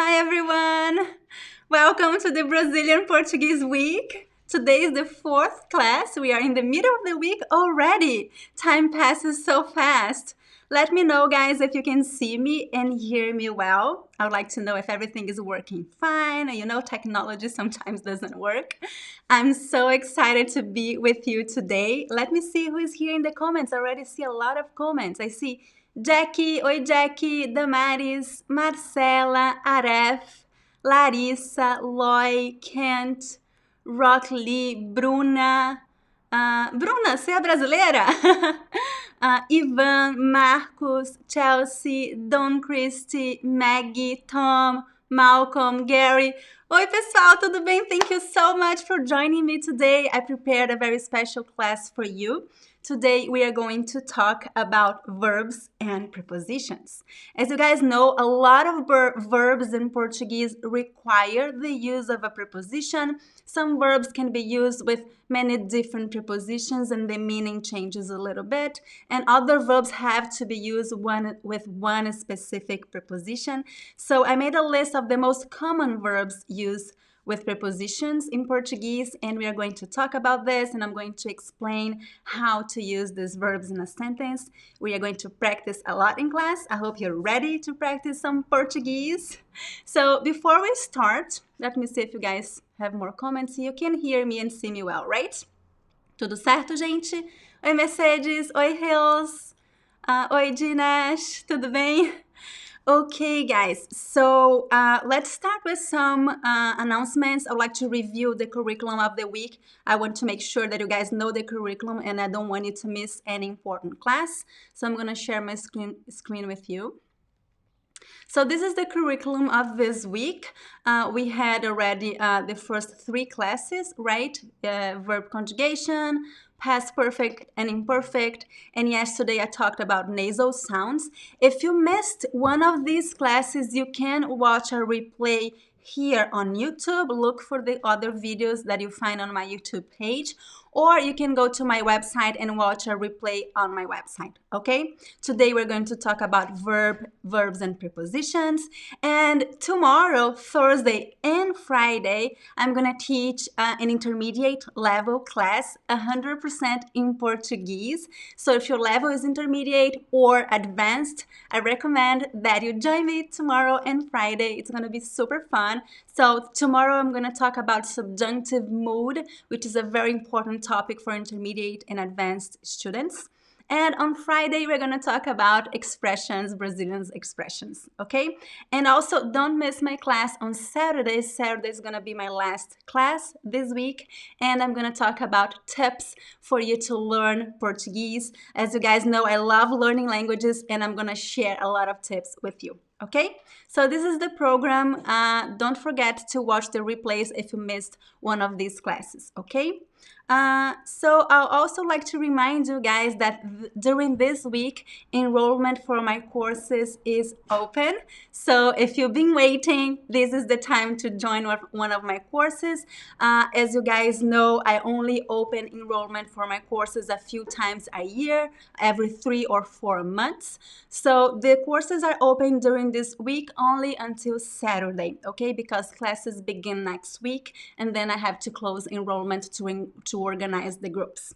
Hi everyone! Welcome to the Brazilian Portuguese week. Today is the fourth class. We are in the middle of the week already. Time passes so fast. Let me know, guys, if you can see me and hear me well. I would like to know if everything is working fine. You know, technology sometimes doesn't work. I'm so excited to be with you today. Let me see who is here in the comments. I already see a lot of comments. I see Jackie, oi Jackie, Damaris, Marcela, Aref, Larissa, Loy, Kent, Rock Lee, Bruna. Bruna, você é brasileira? Ivan, Marcos, Chelsea, Don Christie, Maggie, Tom, Malcolm, Gary. Oi, pessoal, tudo bem? Thank you so much for joining me today. I prepared a very special class for you. Today we are going to talk about verbs and prepositions. As you guys know, a lot of verbs in Portuguese require the use of a preposition. Some verbs can be used with many different prepositions and the meaning changes a little bit. And other verbs have to be used with one specific preposition. So I made a list of the most common verbs used with prepositions in Portuguese, and we are going to talk about this, and I'm going to explain how to use these verbs in a sentence. We are going to practice a lot in class. I hope you're ready to practice some Portuguese. So before we start, let me see if you guys have more comments. You can hear me and see me well, right? Tudo certo, gente? Oi, Mercedes. Oi, Hills. Oi, Dinesh. Tudo bem? Okay, guys, so let's start with some announcements. I would like to review the curriculum of the week. I want to make sure that you guys know the curriculum and I don't want you to miss any important class. So I'm going to share my screen with you. So this is the curriculum of this week. We had already the first 3 classes, right? Verb conjugation, past perfect and imperfect, and yesterday I talked about nasal sounds. If you missed one of these classes, you can watch a replay here on YouTube. Look for the other videos that you find on my YouTube page, or you can go to my website and watch a replay on my website, okay? Today we're going to talk about verbs and prepositions, and tomorrow, Thursday and Friday, I'm gonna teach an intermediate level class 100% in Portuguese. So if your level is intermediate or advanced, I recommend that you join me tomorrow and Friday. It's gonna be super fun. So tomorrow I'm gonna talk about subjunctive mood, which is a very important topic for intermediate and advanced students. And on Friday, we're going to talk about expressions, Brazilian expressions, okay? And also, don't miss my class on Saturday. Saturday is going to be my last class this week, and I'm going to talk about tips for you to learn Portuguese. As you guys know, I love learning languages, and I'm going to share a lot of tips with you. Okay, so this is the program. Don't forget to watch the replays if you missed one of these classes, okay? So I'll also like to remind you guys that during this week, enrollment for my courses is open. So if you've been waiting, this is the time to join one of my courses. As you guys know, I only open enrollment for my courses a few times a year, every 3 or 4 months. So the courses are open during this week only until Saturday, okay? Because classes begin next week, and then I have to close enrollment to organize the groups.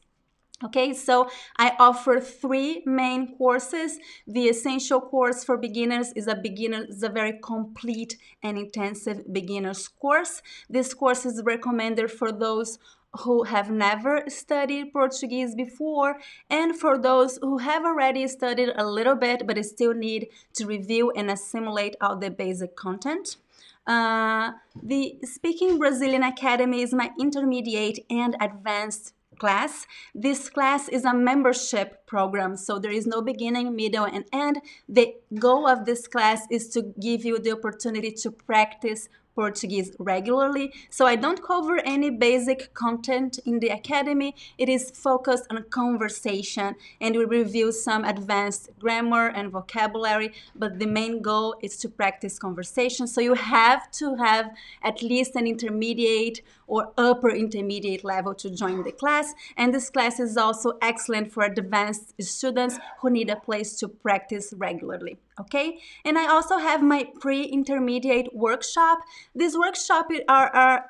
Okay, so I offer 3 main courses. The essential course for beginners is a very complete and intensive beginner's course. This course is recommended for those who have never studied Portuguese before, and for those who have already studied a little bit but still need to review and assimilate all the basic content. The Speaking Brazilian Academy is my intermediate and advanced class. This class is a membership program, so there is no beginning, middle, and end. The goal of this class is to give you the opportunity to practice Portuguese regularly. So I don't cover any basic content in the academy. It is focused on conversation, and we review some advanced grammar and vocabulary, but the main goal is to practice conversation. So you have to have at least an intermediate or upper intermediate level to join the class. And this class is also excellent for advanced students who need a place to practice regularly. Okay, and I also have my pre-intermediate workshop. This workshop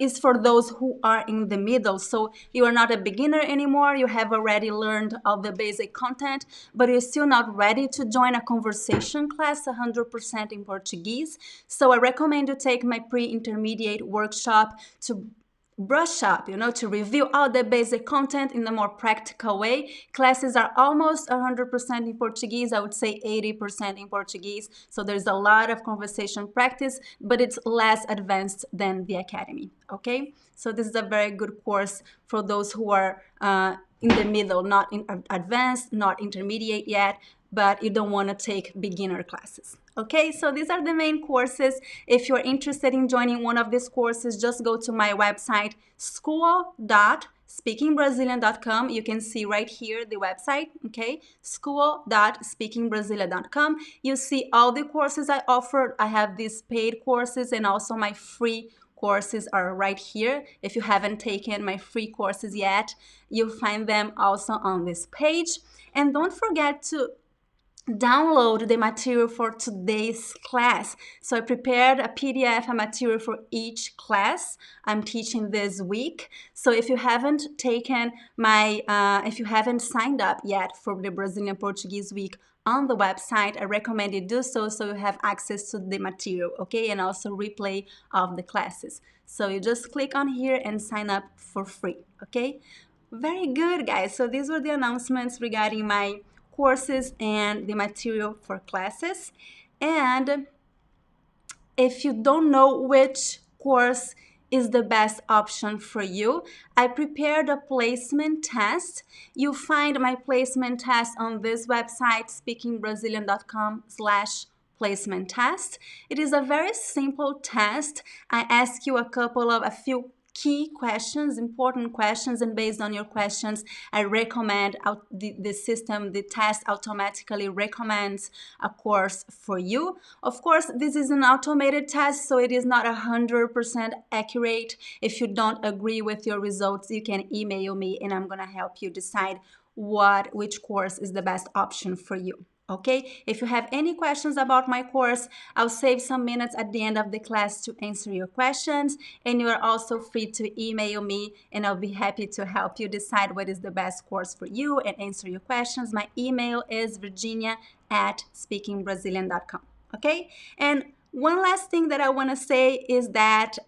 is for those who are in the middle, so you are not a beginner anymore, you have already learned all the basic content, but you're still not ready to join a conversation class 100% in Portuguese. So I recommend you take my pre-intermediate workshop to brush up, to review all the basic content in a more practical way. Classes are almost 100% in Portuguese, I would say 80% in Portuguese, so there's a lot of conversation practice, but it's less advanced than the academy, okay? So this is a very good course for those who are in the middle, not in advanced, not intermediate yet, but you don't want to take beginner classes. Okay, so these are the main courses. If you're interested in joining one of these courses, just go to my website, school.speakingbrazilian.com. You can see right here the website, okay? School.speakingbrazilian.com. You see all the courses I offer. I have these paid courses and also my free courses are right here. If you haven't taken my free courses yet, you'll find them also on this page. And don't forget to download the material for today's class. So I prepared a PDF, a material for each class I'm teaching this week. So if you haven't if you haven't signed up yet for the Brazilian Portuguese Week on the website, I recommend you do so you have access to the material, okay? And also replay of the classes. So you just click on here and sign up for free, okay? Very good, guys. So these were the announcements regarding my courses and the material for classes. And if you don't know which course is the best option for you, I prepared a placement test. You find my placement test on this website, speakingbrazilian.com/placement test. It is a very simple test. I ask you a few key questions, important questions, and based on your questions, I recommend the test automatically recommends a course for you. Of course, this is an automated test, so it is not 100% accurate. If you don't agree with your results, you can email me and I'm gonna help you decide which course is the best option for you. Okay, if you have any questions about my course, I'll save some minutes at the end of the class to answer your questions, and you are also free to email me and I'll be happy to help you decide what is the best course for you and answer your questions. My email is virginia@speakingbrazilian.com. Okay, and one last thing that I want to say is that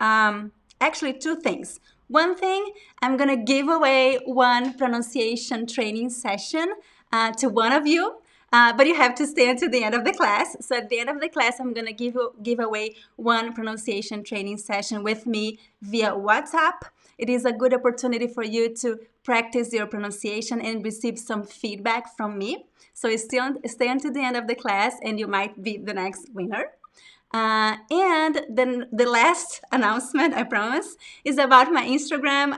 actually two things. One thing, I'm gonna give away one pronunciation training session to one of you. But you have to stay until the end of the class. So at the end of the class, I'm going to give away one pronunciation training session with me via WhatsApp. It is a good opportunity for you to practice your pronunciation and receive some feedback from me. So stay until the end of the class and you might be the next winner. And then the last announcement, I promise, is about my Instagram.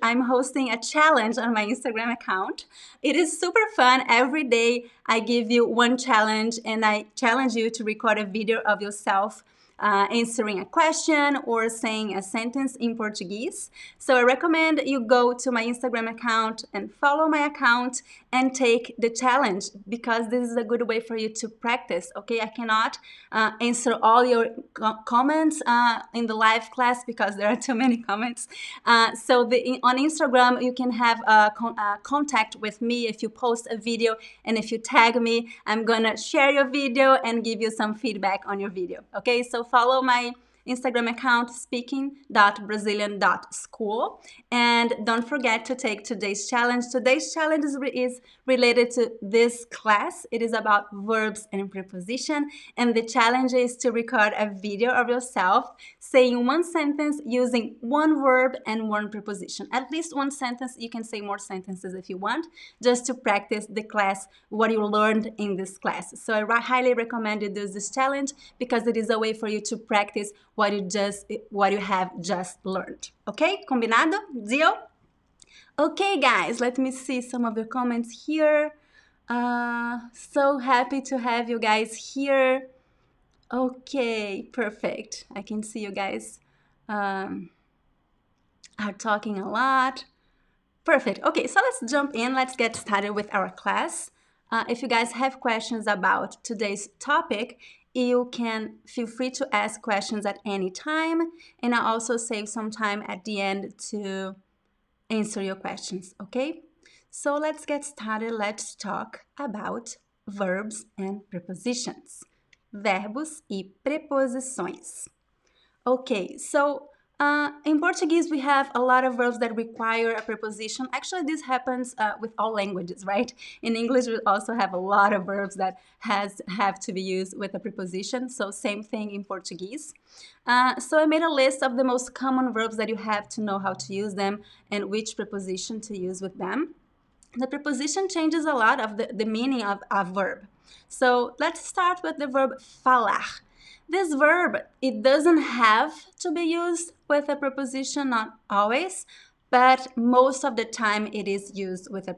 I'm hosting a challenge on my Instagram account. It is super fun. Every day I give you one challenge and I challenge you to record a video of yourself answering a question or saying a sentence in Portuguese. So I recommend you go to my Instagram account and follow my account and take the challenge because this is a good way for you to practice, okay? I cannot answer all your comments in the live class because there are too many comments. So on Instagram, you can have contact with me if you post a video and if you tag me, I'm gonna share your video and give you some feedback on your video, okay? So follow my Instagram account, speaking.brazilian.school. And don't forget to take today's challenge. Today's challenge is related to this class. It is about verbs and preposition. And the challenge is to record a video of yourself saying one sentence using one verb and one preposition. At least one sentence. You can say more sentences if you want, just to practice the class, what you learned in this class. So I highly recommend you do this challenge because it is a way for you to practice what you have just learned. Okay? Combinado? Deal? Okay, guys, let me see some of your comments here. So happy to have you guys here. Okay, perfect. I can see you guys are talking a lot. Perfect. Okay, so let's jump in. Let's get started with our class. If you guys have questions about today's topic, you can feel free to ask questions at any time, and I'll also save some time at the end to answer your questions, okay? So let's get started. Let's talk about verbs and prepositions. Verbos e preposições. Okay, so in Portuguese, we have a lot of verbs that require a preposition. Actually, this happens with all languages, right? In English, we also have a lot of verbs that have to be used with a preposition. So same thing in Portuguese. So I made a list of the most common verbs that you have to know how to use them and which preposition to use with them. The preposition changes a lot of the meaning of a verb. So let's start with the verb falar. This verb, it doesn't have to be used with a preposition, not always, but most of the time it is used with a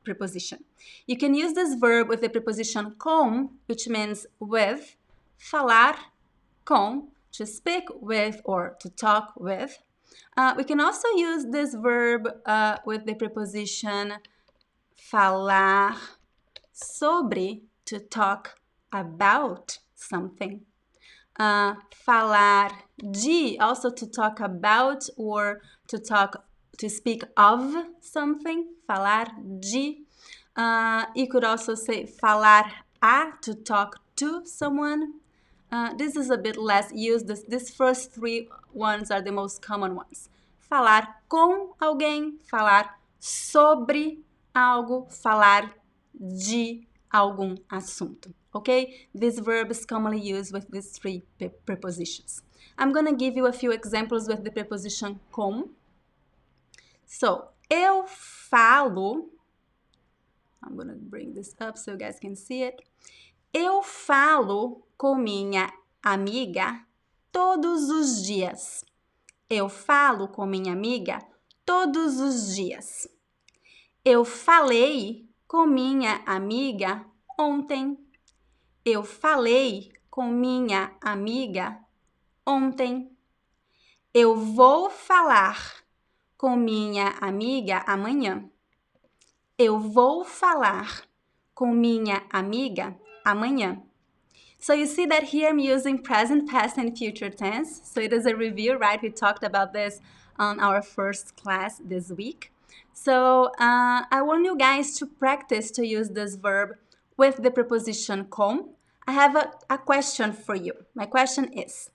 preposition. You can use this verb with the preposition com, which means with, falar, com, to speak with or to talk with. We can also use this verb with the preposition falar sobre, to talk about something. Falar de, also to talk about or to speak of something. Falar de. You could also say falar a, to talk to someone. This is a bit less used. These first three ones are the most common ones. Falar com alguém, falar sobre algo, falar de algum assunto. Okay? These verbs commonly used with these three prepositions. I'm going to give you a few examples with the preposition com. So, eu falo. I'm going to bring this up so you guys can see it. Eu falo com minha amiga todos os dias. Eu falo com minha amiga todos os dias. Eu falei com minha amiga ontem. Eu falei com minha amiga ontem. Eu vou falar com minha amiga amanhã. Eu vou falar com minha amiga amanhã. So you see that here I'm using present, past, and future tense. So it is a review, right? We talked about this on our first class this week. So I want you guys to practice to use this verb with the preposition com. I have a question for you. My question is: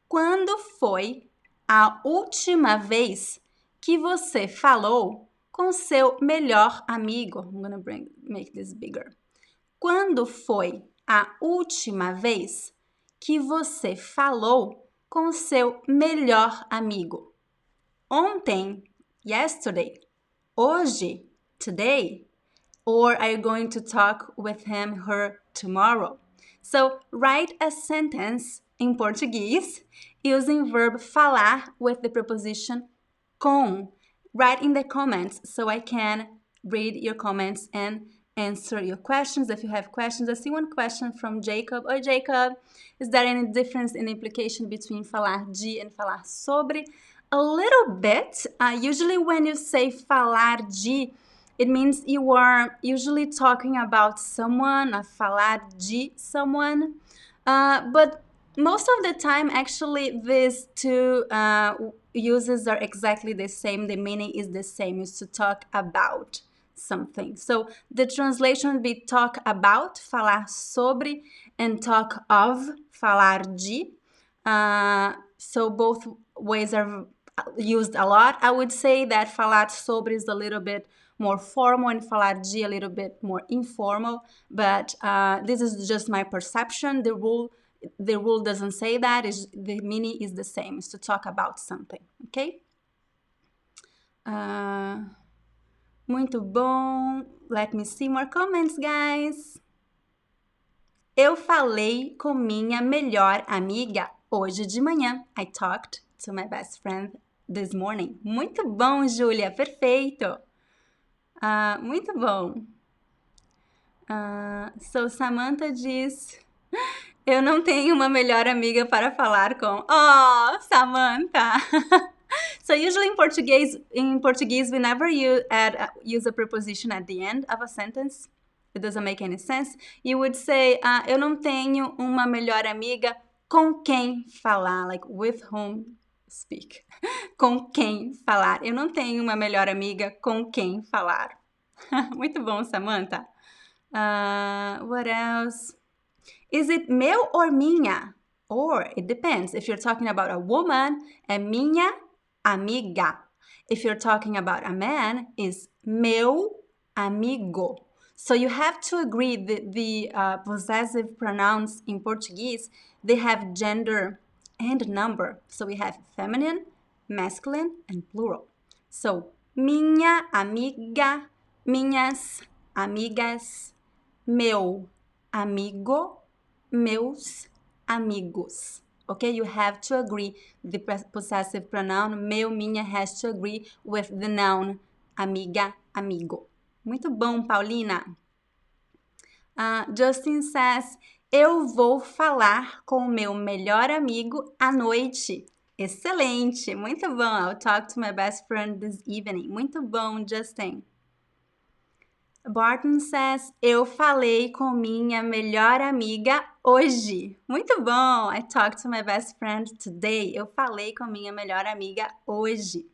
quando foi a última vez que você falou com seu melhor amigo? I'm gonna make this bigger. Quando foi a última vez que você falou com seu melhor amigo? Ontem, yesterday, hoje, today, or are you going to talk with him, her tomorrow? So write a sentence in Portuguese using verb falar with the preposition com. Write in the comments so I can read your comments and answer your questions. If you have questions, I see one question from Jacob. Oi, Jacob. Is there any difference in implication between falar de and falar sobre? A little bit. Usually when you say falar de, it means you are usually talking about someone, falar de someone. But most of the time, actually, these two uses are exactly the same. The meaning is the same, is to talk about something. So the translation would be talk about, falar sobre, and talk of, falar de. So both ways are used a lot. I would say that falar sobre is a little bit more formal and falar de a little bit more informal, but this is just my perception. The rule doesn't say that. The meaning is the same. It's to talk about something, okay? Muito bom. Let me see more comments, guys. Eu falei com minha melhor amiga hoje de manhã. I talked to my best friend this morning. Muito bom, Júlia. Perfeito. Muito bom. So Samantha diz: eu não tenho uma melhor amiga para falar com. Oh, Samantha. So usually in Portuguese we never use a preposition at the end of a sentence. it doesn't make any sense, you would say, eu não tenho uma melhor amiga com quem falar, like with whom speak. Com quem falar. Eu não tenho uma melhor amiga com quem falar. Muito bom, Samantha. What else? Is it meu or minha? Or, it depends. If you're talking about a woman, é minha amiga. If you're talking about a man, is meu amigo. So you have to agree that the possessive pronouns in Portuguese, they have gender and number. So we have feminine, masculine, and plural. So, minha amiga, minhas amigas, meu amigo, meus amigos. Okay, you have to agree. The possessive pronoun meu, minha has to agree with the noun amiga, amigo. Muito bom, Paulina. Justin says, eu vou falar com o meu melhor amigo à noite. Excelente, muito bom. I'll talk to my best friend this evening. Muito bom, Justin. Barton says, eu falei com minha melhor amiga hoje. Muito bom. I talked to my best friend today. Eu falei com minha melhor amiga hoje.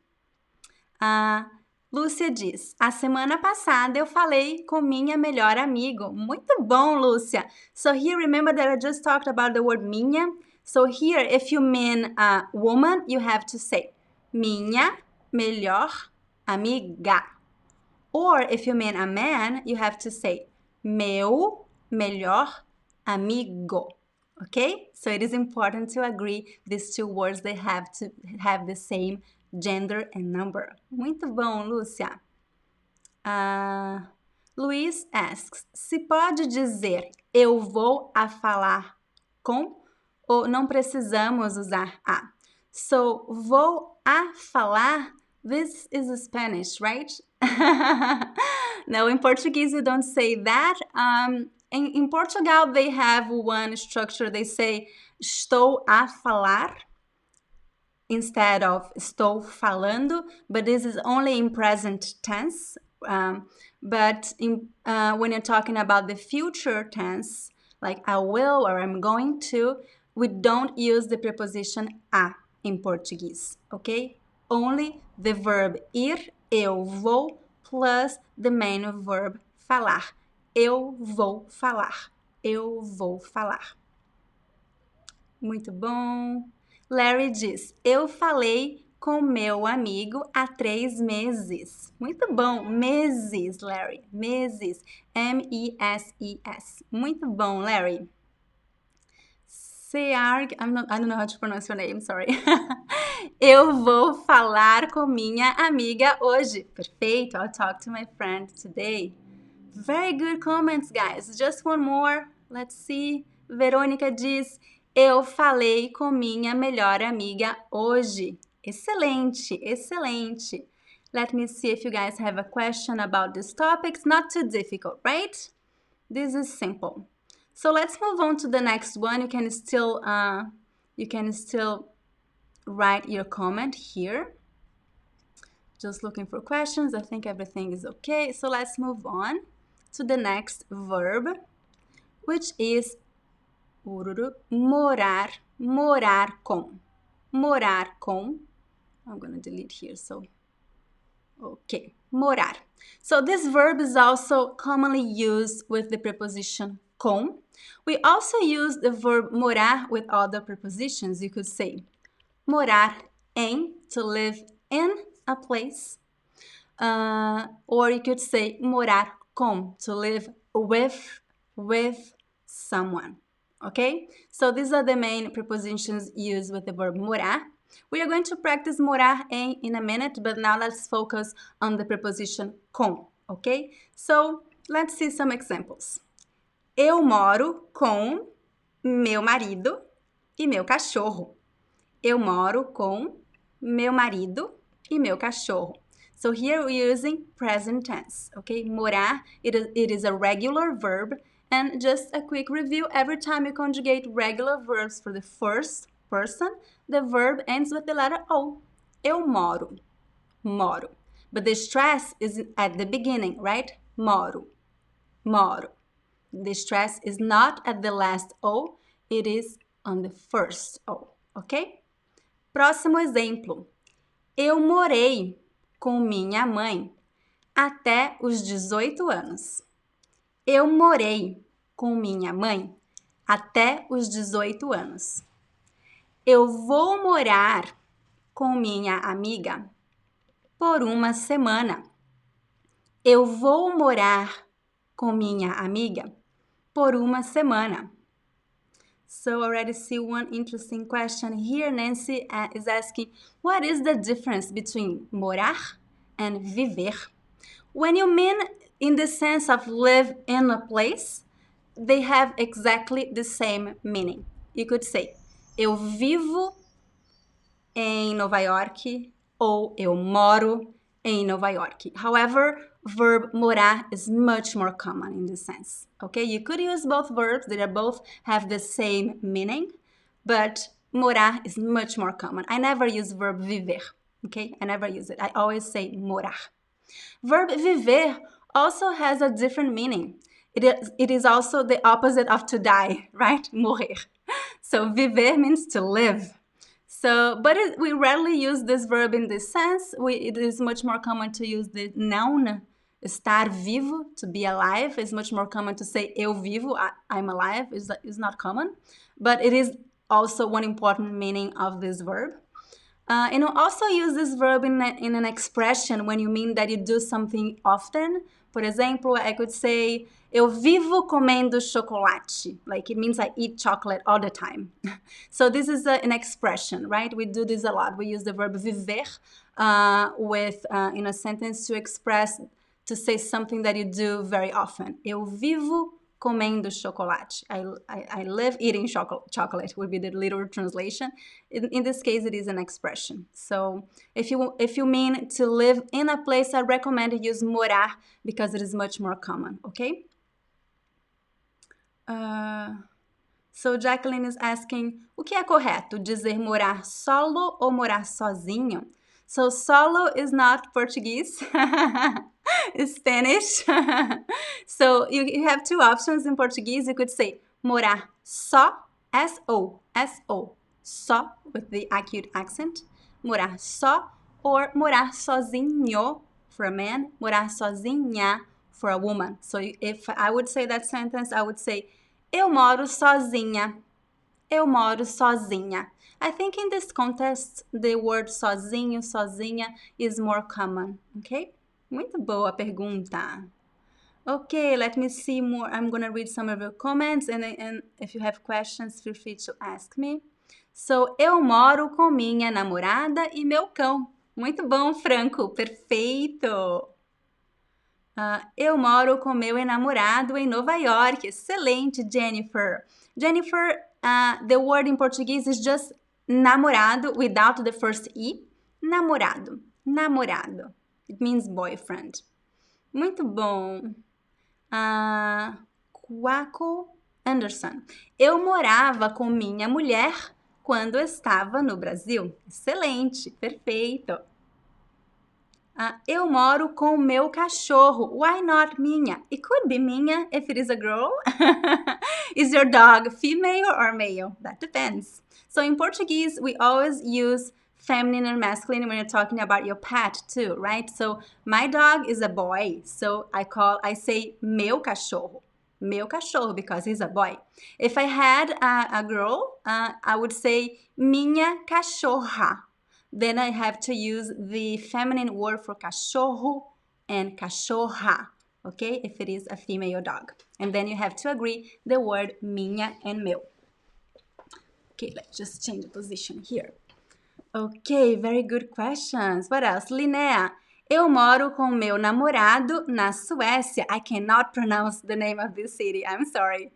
Lúcia diz, a semana passada eu falei com minha melhor amigo. Muito bom, Lúcia. So here, remember that I just talked about the word minha. So here, if you mean a woman, you have to say minha melhor amiga. Or if you mean a man, you have to say meu melhor amigo. Okay? So it is important to agree these two words, they have to have the same gender and number. Muito bom, Lúcia. Luiz asks, se pode dizer eu vou a falar com ou não precisamos usar a? So, vou a falar, this is Spanish, right? No, in Portuguese you don't say that. In Portugal they have one structure, they say estou a falar instead of estou falando, but this is only in present tense. But when you're talking about the future tense, like I will or I'm going to, we don't use the preposition a in Portuguese, okay? Only the verb ir, eu vou, plus the main verb falar. Eu vou falar. Eu vou falar. Muito bom. Larry diz, eu falei com meu amigo há 3 meses. Muito bom. Meses, Larry. Meses. M-E-S-E-S. Muito bom, Larry. Searg, I don't know how to pronounce your name, sorry. Eu vou falar com minha amiga hoje. Perfeito. I'll talk to my friend today. Very good comments, guys. Just one more. Let's see. Verônica diz, eu falei com minha melhor amiga hoje. Excelente, excelente. Let me see if you guys have a question about this topic. It's not too difficult, right? This is simple. So let's move on to the next one. You can still write your comment here. Just looking for questions. I think everything is okay. So let's move on to the next verb, which is morar, morar com. Morar com. I'm going to delete here, so okay, morar. So this verb is also commonly used with the preposition com. We also use the verb morar with other prepositions. You could say morar em, to live in a place. Or you could say morar com, to live with someone. Okay? So these are the main prepositions used with the verb morar. We are going to practice morar em in a minute, but now let's focus on the preposition com. Okay? So let's see some examples. Eu moro com meu marido e meu cachorro. Eu moro com meu marido e meu cachorro. So here we're using present tense, okay? Morar, it is a regular verb. And just a quick review, every time you conjugate regular verbs for the first person, the verb ends with the letter O. Eu moro, moro. But the stress is at the beginning, right? Moro, moro. The stress is not at the last O, it is on the first O, ok? Próximo exemplo. Eu morei com minha mãe até os 18 anos. Eu morei com minha mãe até os 18 anos. Eu vou morar com minha amiga por uma semana. Eu vou morar com minha amiga por uma semana. So already see one interesting question here. Nancy is asking, what is the difference between morar and viver? When you mean in the sense of live in a place, they have exactly the same meaning. You could say, eu vivo em Nova York ou eu moro em Nova York. However, verb morar is much more common in this sense. Okay, you could use both verbs, they both have the same meaning, but morar is much more common. I never use verb viver, okay? I never use it. I always say morar. Verb viver also has a different meaning. It is also the opposite of to die, right? Morrer. So viver means to live. So, but we rarely use this verb in this sense. It is much more common to use the noun estar vivo, to be alive. It's much more common to say eu vivo, I'm alive. It's not common, but it is also one important meaning of this verb. And you also use this verb in an expression when you mean that you do something often. Por exemplo, I could say, eu vivo comendo chocolate. Like, it means I eat chocolate all the time. So this is an expression, right? We do this a lot. We use the verb viver in a sentence to express, to say something that you do very often. Eu vivo comendo chocolate. I live eating chocolate would be the literal translation. In this case, it is an expression. So if you mean to live in a place, I recommend you use morar because it is much more common, okay? So Jacqueline is asking, o que é correto? Dizer morar solo ou morar sozinho? So solo is not Portuguese. It's Spanish. So you have two options in Portuguese. You could say morar só, S-O, S-O, só, with the acute accent. Morar só, or morar sozinho for a man, morar sozinha for a woman. So if I would say that sentence, I would say, eu moro sozinha. Eu moro sozinha. I think in this context, the word sozinho, sozinha is more common, okay? Muito boa pergunta. Okay, let me see more. I'm going to read some of your comments, and if you have questions, feel free to ask me. So, eu moro com minha namorada e meu cão. Muito bom, Franco. Perfeito. Eu moro com meu namorado em Nova York. Excelente, Jennifer. Jennifer, the word in Portuguese is just namorado without the first E. Namorado. Namorado. It means boyfriend. Muito bom. Quaco Anderson. Eu morava com minha mulher quando estava no Brasil. Excelente, perfeito. Eu moro com meu cachorro. Why not minha? It could be minha if it is a girl. Is your dog female or male? That depends. So in Portuguese, we always use feminine and masculine when you're talking about your pet too, right? So my dog is a boy, so I say meu cachorro. Meu cachorro, because he's a boy. If I had a girl, I would say minha cachorra. Then I have to use the feminine word for cachorro and cachorra, okay? If it is a female dog. And then you have to agree the word minha and meu. Okay, let's just change the position here. Okay, very good questions. What else? Linnea, eu moro com meu namorado na Suécia. I cannot pronounce the name of this city. I'm sorry.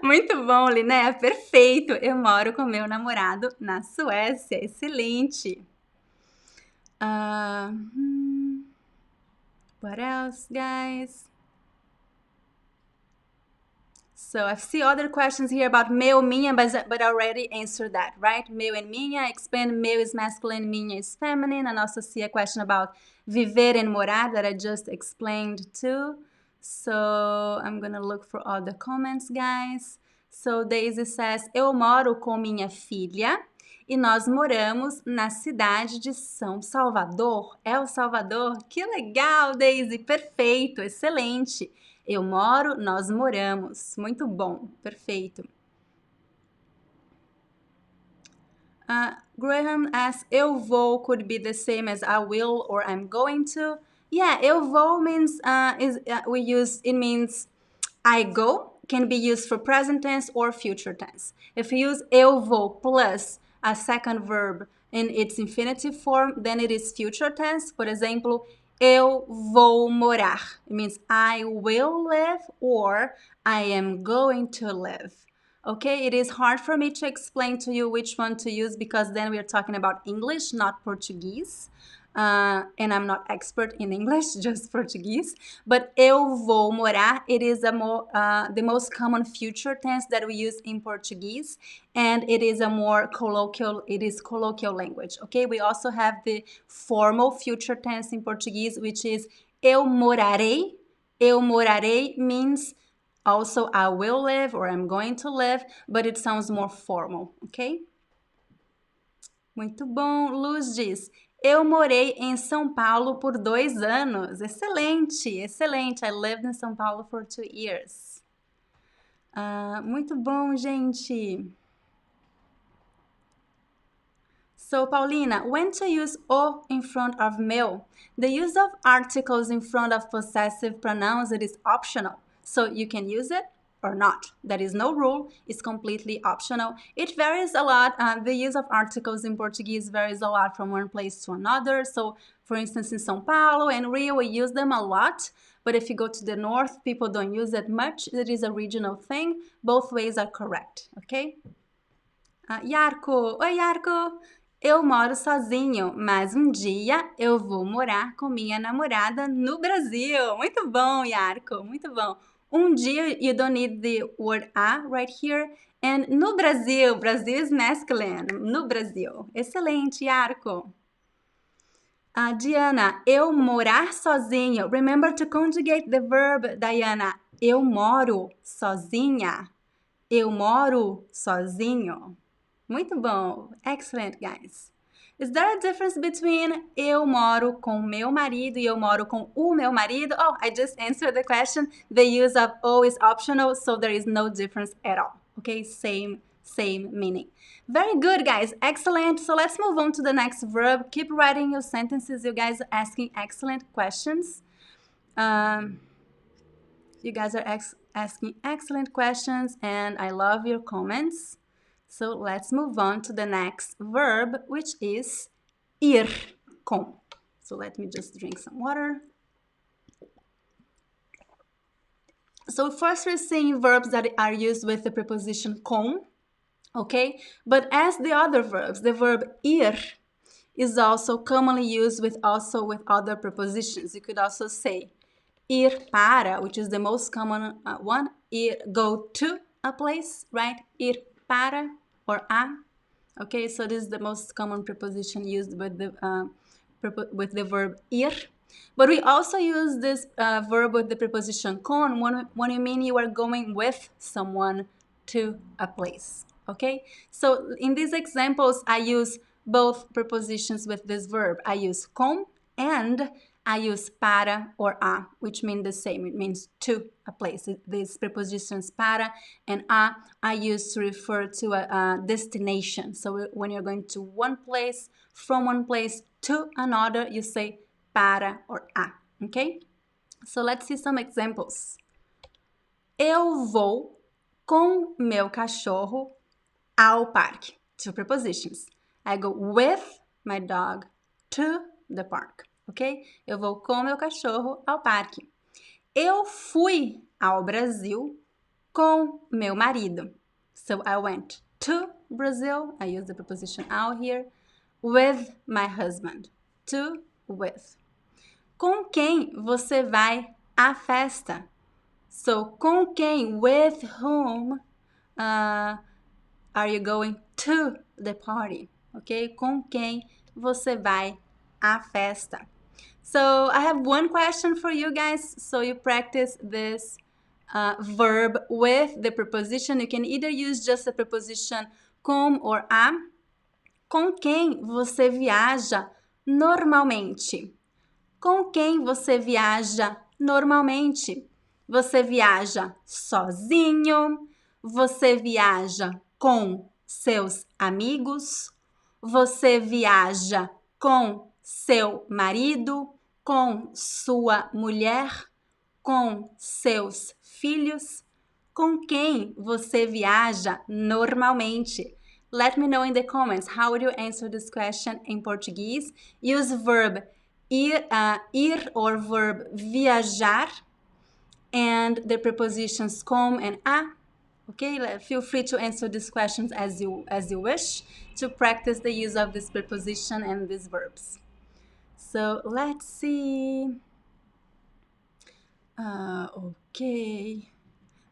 Muito bom, Linnea. Perfeito. Eu moro com meu namorado na Suécia. Excelente. What else, guys? So I see other questions here about meu, minha, but I already answered that, right? Meu and minha, explain meu is masculine, minha is feminine, and also see a question about viver and morar that I just explained too. So I'm gonna look for other comments, guys. So Daisy says, eu moro com minha filha e nós moramos na cidade de São Salvador. El Salvador? Que legal, Daisy! Perfeito, excelente. Eu moro, nós moramos. Muito bom, perfeito. Graham asks, eu vou could be the same as I will or I'm going to. Yeah, eu vou means it means I go, can be used for present tense or future tense. If you use eu vou plus a second verb in its infinitive form, then it is future tense. Por exemplo, eu vou morar. It means I will live or I am going to live. Okay, it is hard for me to explain to you which one to use because then we are talking about English, not Portuguese. And I'm not expert in English, just Portuguese. But eu vou morar, it is the most common future tense that we use in Portuguese, and it is colloquial language. Okay, we also have the formal future tense in Portuguese, which is eu morarei. Eu morarei means also I will live or I'm going to live, but it sounds more formal, okay? Muito bom. Luz diz, eu morei em São Paulo por 2 anos. Excelente, excelente. I lived in São Paulo for 2 years. Muito bom, gente. So, Paulina, when to use o in front of meu? The use of articles in front of possessive pronouns, it is optional. So you can use it or not. There is no rule. It's completely optional. It varies a lot. The use of articles in Portuguese varies a lot from one place to another. So, for instance, in São Paulo and Rio, we use them a lot. But if you go to the north, people don't use it much. It is a regional thing. Both ways are correct, okay? Yarko. Oi, Yarko. Eu moro sozinho, mas um dia eu vou morar com minha namorada no Brasil. Muito bom, Yarko. Muito bom. Um dia, you don't need the word a right here. And no Brasil, Brasil is masculine. No Brasil. Excelente, Yarko. Diana, eu morar sozinho. Remember to conjugate the verb, Diana. Eu moro sozinha. Eu moro sozinho. Muito bom. Excellent, guys. Is there a difference between eu moro com meu marido e eu moro com o meu marido? Oh, I just answered the question. The use of o is optional, so there is no difference at all. Okay, same meaning. Very good, guys. Excellent. So let's move on to the next verb. Keep writing your sentences. You guys are asking excellent questions. You guys are asking excellent questions, and I love your comments. So let's move on to the next verb, which is ir com. So let me just drink some water. So first we're seeing verbs that are used with the preposition com, okay? But as the other verbs, the verb ir is also commonly used with other prepositions. You could also say ir para, which is the most common one. Go to a place, right? Ir para or a. Okay, so this is the most common preposition used with the verb ir. But we also use this verb with the preposition con when you mean you are going with someone to a place. Okay, so in these examples, I use both prepositions with this verb. I use com and I use para or a, which mean the same. It means to a place. These prepositions para and a I use to refer to a destination. So when you're going to one place, from one place to another, you say para or a, okay? So let's see some examples. Eu vou com meu cachorro ao parque. Two prepositions. I go with my dog to the park. Ok? Eu vou com meu cachorro ao parque. Eu fui ao Brasil com meu marido. So I went to Brazil. I use the preposition ao here. With my husband. To, with. Com quem você vai à festa? So, com quem, with whom are you going to the party? Ok? Com quem você vai à festa? So I have one question for you guys. So you practice this verb with the preposition. You can either use just the preposition com or a. Com quem você viaja normalmente? Com quem você viaja normalmente? Você viaja sozinho? Você viaja com seus amigos? Você viaja com seu marido? Com sua mulher? Com seus filhos? Com quem você viaja normalmente? Let me know in the comments how would you answer this question in Portuguese. Use verb ir or verb viajar and the prepositions com and a. Okay, feel free to answer these questions as you wish to practice the use of this preposition and these verbs. So let's see. Ok.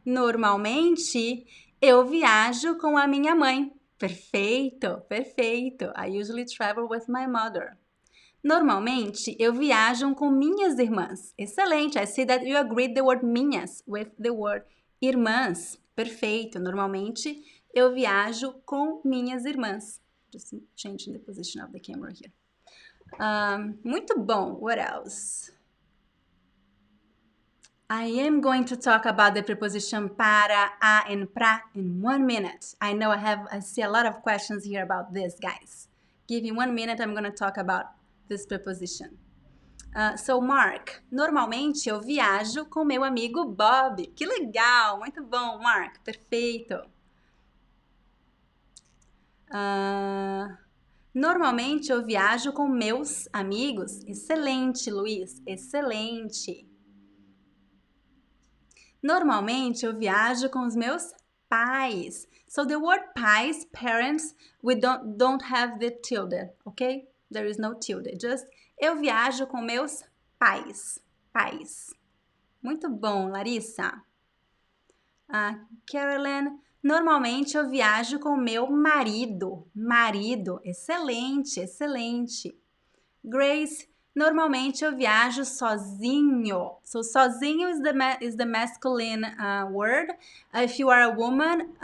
Normalmente, eu viajo com a minha mãe. Perfeito, perfeito. I usually travel with my mother. Normalmente, eu viajo com minhas irmãs. Excelente. I see that you agreed the word minhas with the word irmãs. Perfeito. Normalmente, eu viajo com minhas irmãs. Just changing the position of the camera here. Muito bom. What else? I am going to talk about the preposition para, a, and pra in 1 minute. I know I see a lot of questions here about this, guys. Give me 1 minute, I'm going to talk about this preposition. So, Mark, normalmente eu viajo com meu amigo Bob. Que legal, muito bom, Mark, perfeito. Normalmente eu viajo com meus amigos. Excelente, Luiz, excelente. Normalmente eu viajo com os meus pais. So the word pais, parents, we don't have the tilde, okay? There is no tilde. Just eu viajo com meus pais. Pais. Muito bom, Larissa. Carolyn, normalmente eu viajo com meu marido. Marido. Excelente, excelente. Grace, normalmente eu viajo sozinho. So sozinho is the masculine word. If you are a woman,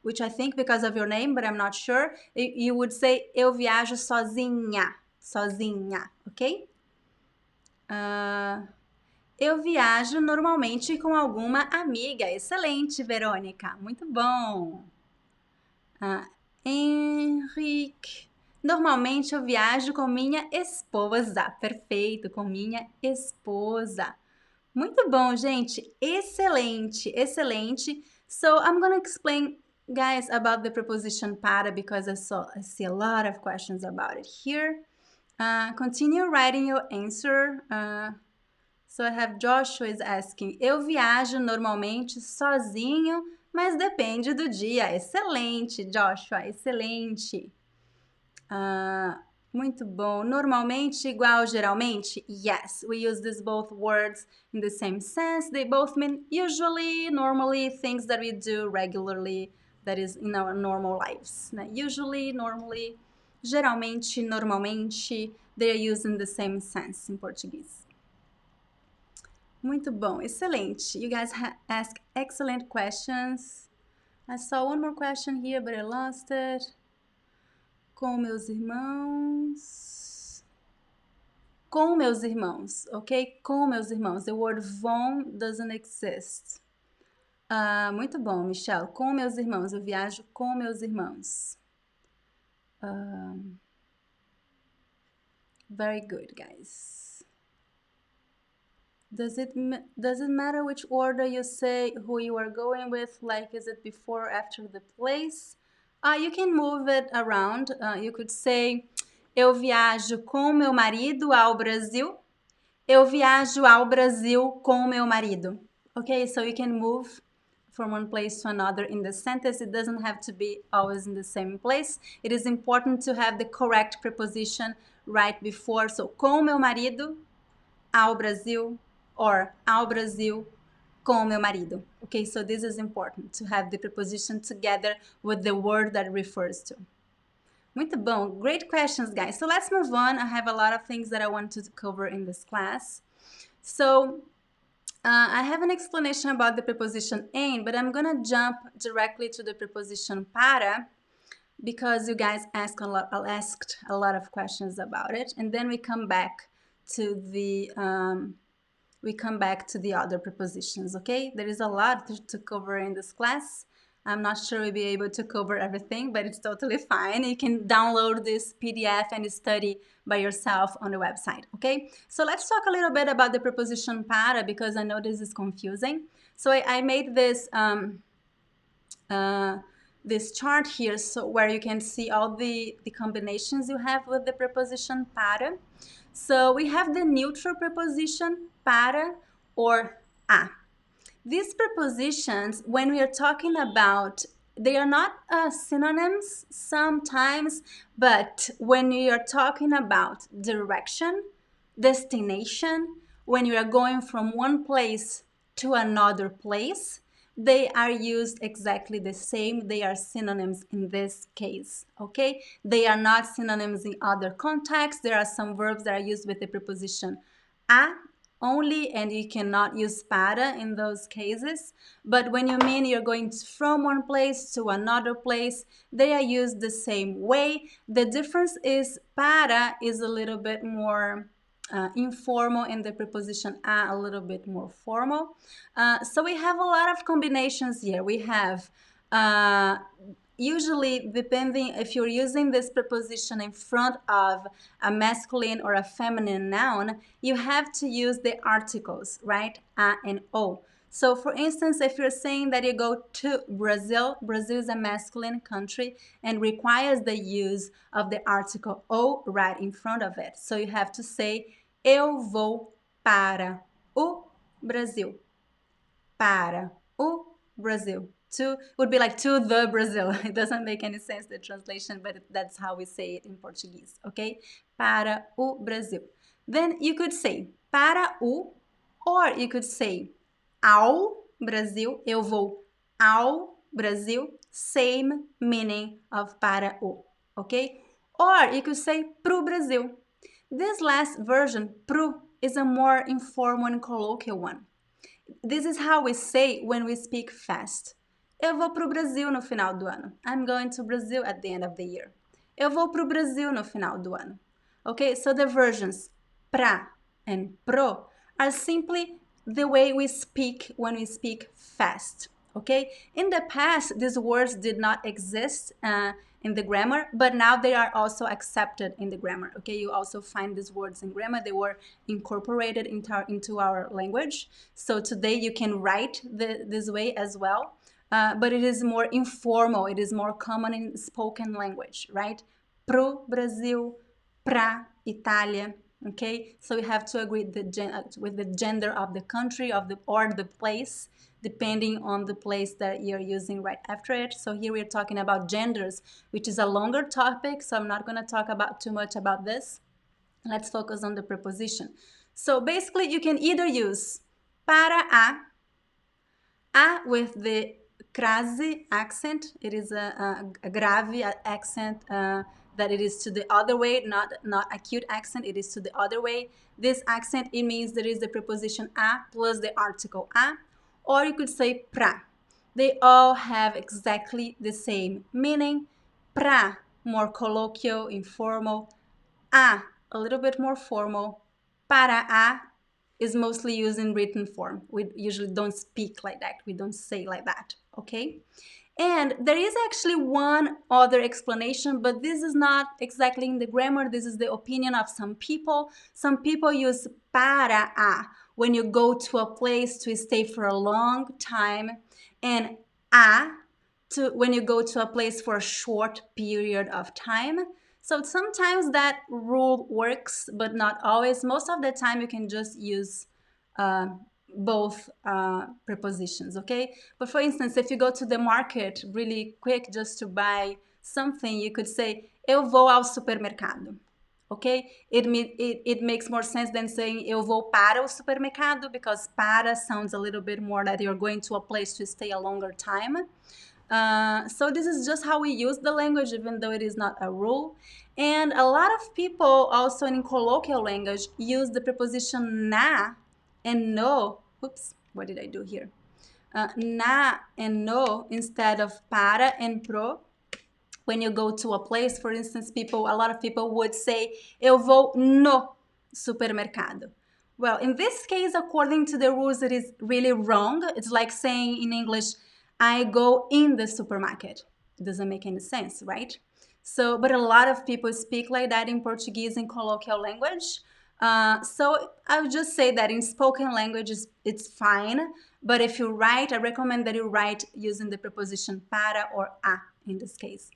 which I think because of your name, but I'm not sure, you would say eu viajo sozinha. Sozinha, ok? Eu viajo normalmente com alguma amiga. Excelente, Verônica. Muito bom. Henrique. Normalmente eu viajo com minha esposa. Perfeito, com minha esposa. Muito bom, gente. Excelente, excelente. So I'm going to explain, guys, about the preposition para because I see a lot of questions about it here. Continue writing your answer. So I have Joshua is asking, eu viajo normalmente sozinho, mas depende do dia. Excelente, Joshua, excelente. Muito bom. Normalmente igual geralmente? Yes, we use these both words in the same sense. They both mean usually, normally, things that we do regularly, that is in our normal lives. Né? Usually, normally, geralmente, normalmente, they are used in the same sense in Portuguese. Muito bom, excelente. You guys ask excellent questions. I saw one more question here, but I lost it. Com meus irmãos. Com meus irmãos, ok? Com meus irmãos. The word vão doesn't exist. Muito bom, Michelle. Com meus irmãos. Eu viajo com meus irmãos. Very good, guys. Does it matter which order you say who you are going with? Like, is it before or after the place? You can move it around. You could say, eu viajo com meu marido ao Brasil. Eu viajo ao Brasil com meu marido. Okay, so you can move from one place to another in the sentence. It doesn't have to be always in the same place. It is important to have the correct preposition right before. So, com meu marido ao Brasil, or ao Brasil com meu marido. Okay, so this is important to have the preposition together with the word that it refers to. Muito bom. Great questions, guys. So let's move on. I have a lot of things that I want to cover in this class. So I have an explanation about the preposition em, but I'm going to jump directly to the preposition para because you guys asked a lot of questions about it, and then we come back to the other prepositions. Okay, there is a lot to cover in this class. I'm not sure we'll be able to cover everything, but it's totally fine. You can download this PDF and study by yourself on the website, okay? So let's talk a little bit about the preposition para because I know this is confusing. So I made this this chart here so where you can see all the combinations you have with the preposition para. So we have the neutral preposition para or a. These prepositions, when we are talking about, they are not synonyms sometimes, but when we are talking about direction, destination, when you are going from one place to another place, they are used exactly the same. They are synonyms in this case, okay? They are not synonyms in other contexts. There are some verbs that are used with the preposition a only, and you cannot use para in those cases. But when you mean you're going from one place to another place, they are used the same way. The difference is para is a little bit more informal and the preposition a little bit more formal. So we have a lot of combinations here. We have usually, depending if you're using this preposition in front of a masculine or a feminine noun, you have to use the articles, right? A and o. So for instance, if you're saying that you go to Brazil, Brazil is a masculine country and requires the use of the article o right in front of it. So you have to say, eu vou para o Brasil. Para o Brasil. To would be like to the Brazil. It doesn't make any sense, the translation, but that's how we say it in Portuguese, okay? Para o Brasil. Then you could say para o, or you could say ao Brasil. Eu vou ao Brasil. Same meaning of para o, okay? Or you could say pro Brasil. This last version, pro, is a more informal and colloquial one. This is how we say when we speak fast. Eu vou pro Brasil no final do ano. I'm going to Brazil at the end of the year. Eu vou pro Brasil no final do ano. Okay, so the versions pra and pro are simply the way we speak when we speak fast. Okay, in the past, these words did not exist in the grammar, but now they are also accepted in the grammar. Okay, you also find these words in grammar. They were incorporated into our language. So today you can write this way as well, but it is more informal. It is more common in spoken language, right? Pro Brasil, pra Itália. Okay, so we have to agree with the gender of the country or the place, depending on the place that you're using right after it. So here we're talking about genders, which is a longer topic, so I'm not going to talk about too much about this. Let's focus on the preposition. So basically, you can either use para a with the crase accent. It is a grave accent that it is to the other way, not acute accent, it is to the other way. This accent, it means there is the preposition a plus the article a, or you could say pra. They all have exactly the same meaning. Pra, more colloquial, informal. A little bit more formal. Para a is mostly used in written form. We usually don't speak like that. We don't say like that, okay? And there is actually one other explanation, but this is not exactly in the grammar. This is the opinion of some people. Some people use para a when you go to a place to stay for a long time, and a when you go to a place for a short period of time. So sometimes that rule works, but not always. Most of the time you can just use both prepositions, okay? But for instance, if you go to the market really quick just to buy something, you could say, eu vou ao supermercado, okay? It makes more sense than saying, eu vou para o supermercado, because para sounds a little bit more that you're going to a place to stay a longer time. So this is just how we use the language, even though it is not a rule. And a lot of people also in colloquial language use the preposition na and no. Oops, what did I do here? Na and no instead of para and pro. When you go to a place, for instance, a lot of people would say, eu vou no supermercado. Well, in this case, according to the rules, it is really wrong. It's like saying in English, I go in the supermarket. It doesn't make any sense, right? So, but a lot of people speak like that in Portuguese in colloquial language. So I would just say that in spoken language, it's fine. But if you write, I recommend that you write using the preposition para or a in this case.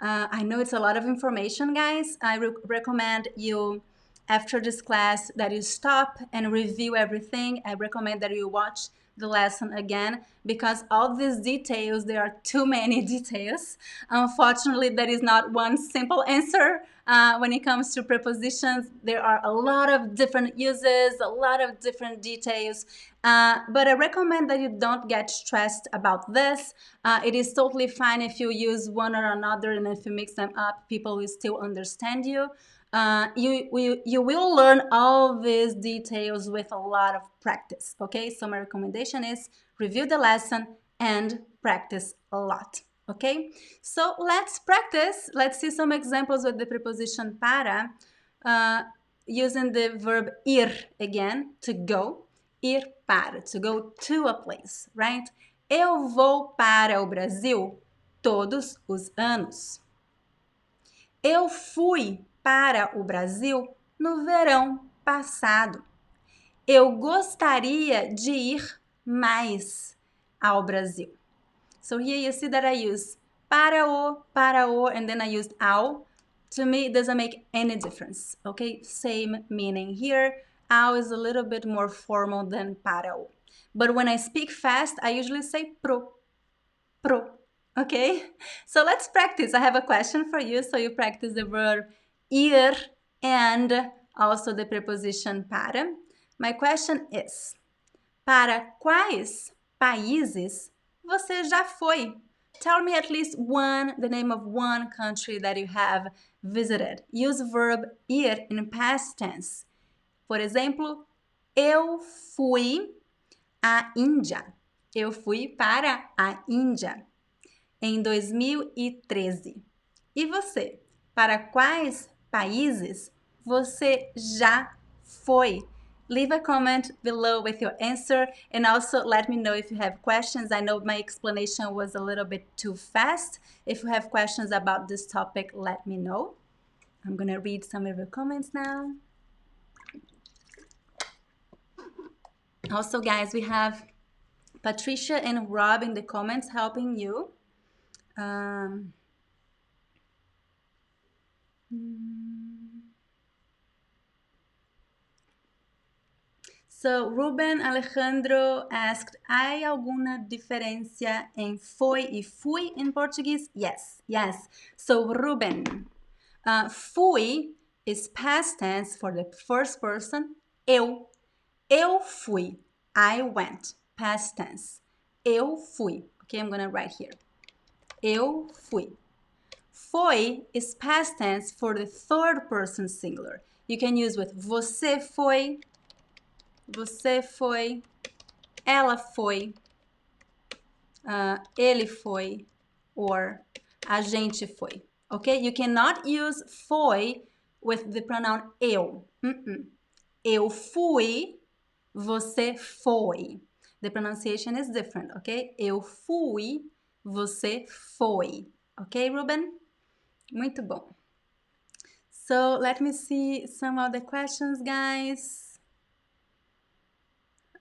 I know it's a lot of information, guys. I recommend you, after this class, that you stop and review everything. I recommend that you watch the lesson again, because all these details, there are too many details. Unfortunately, there is not one simple answer. When it comes to prepositions, there are a lot of different uses, a lot of different details. But I recommend that you don't get stressed about this. It is totally fine if you use one or another, and if you mix them up, people will still understand you. You will learn all these details with a lot of practice, okay? So my recommendation is review the lesson and practice a lot, okay? So let's practice. Let's see some examples with the preposition para, using the verb ir again, to go. Ir para, to go to a place, right? Eu vou para o Brasil todos os anos. Eu fui para o Brasil no verão passado. Eu gostaria de ir mais ao Brasil. So here you see that I use para o, and then I used ao. To me, it doesn't make any difference, okay? Same meaning here. Ao is a little bit more formal than para o. But when I speak fast, I usually say pro, okay? So let's practice. I have a question for you. So you practice the verb ir and also the preposition para. My question is, para quais países você já foi? Tell me at least the name of one country that you have visited. Use verb ir in past tense. Por exemplo, eu fui à Índia. Eu fui para a Índia em 2013. E você? Para quais países você já foi? Leave a comment below with your answer, and also let me know if you have questions. I know my explanation was a little bit too fast. If you have questions about this topic, let me know. I'm gonna read some of your comments now. Also, guys, we have Patricia and Rob in the comments helping you. So Ruben Alejandro asked, ¿hay alguna diferencia en foi y fui in Portuguese? Yes, yes. So Ruben, fui is past tense for the first person. Eu fui. I went. Past tense. Eu fui. Okay, I'm gonna write here. Eu fui. Foi is past tense for the third person singular. You can use with você foi, ela foi, ele foi, or a gente foi. Okay? You cannot use foi with the pronoun eu. Eu fui, você foi. The pronunciation is different, okay? Eu fui, você foi. Okay, Ruben? Muito bom. So let me see some of the questions, guys.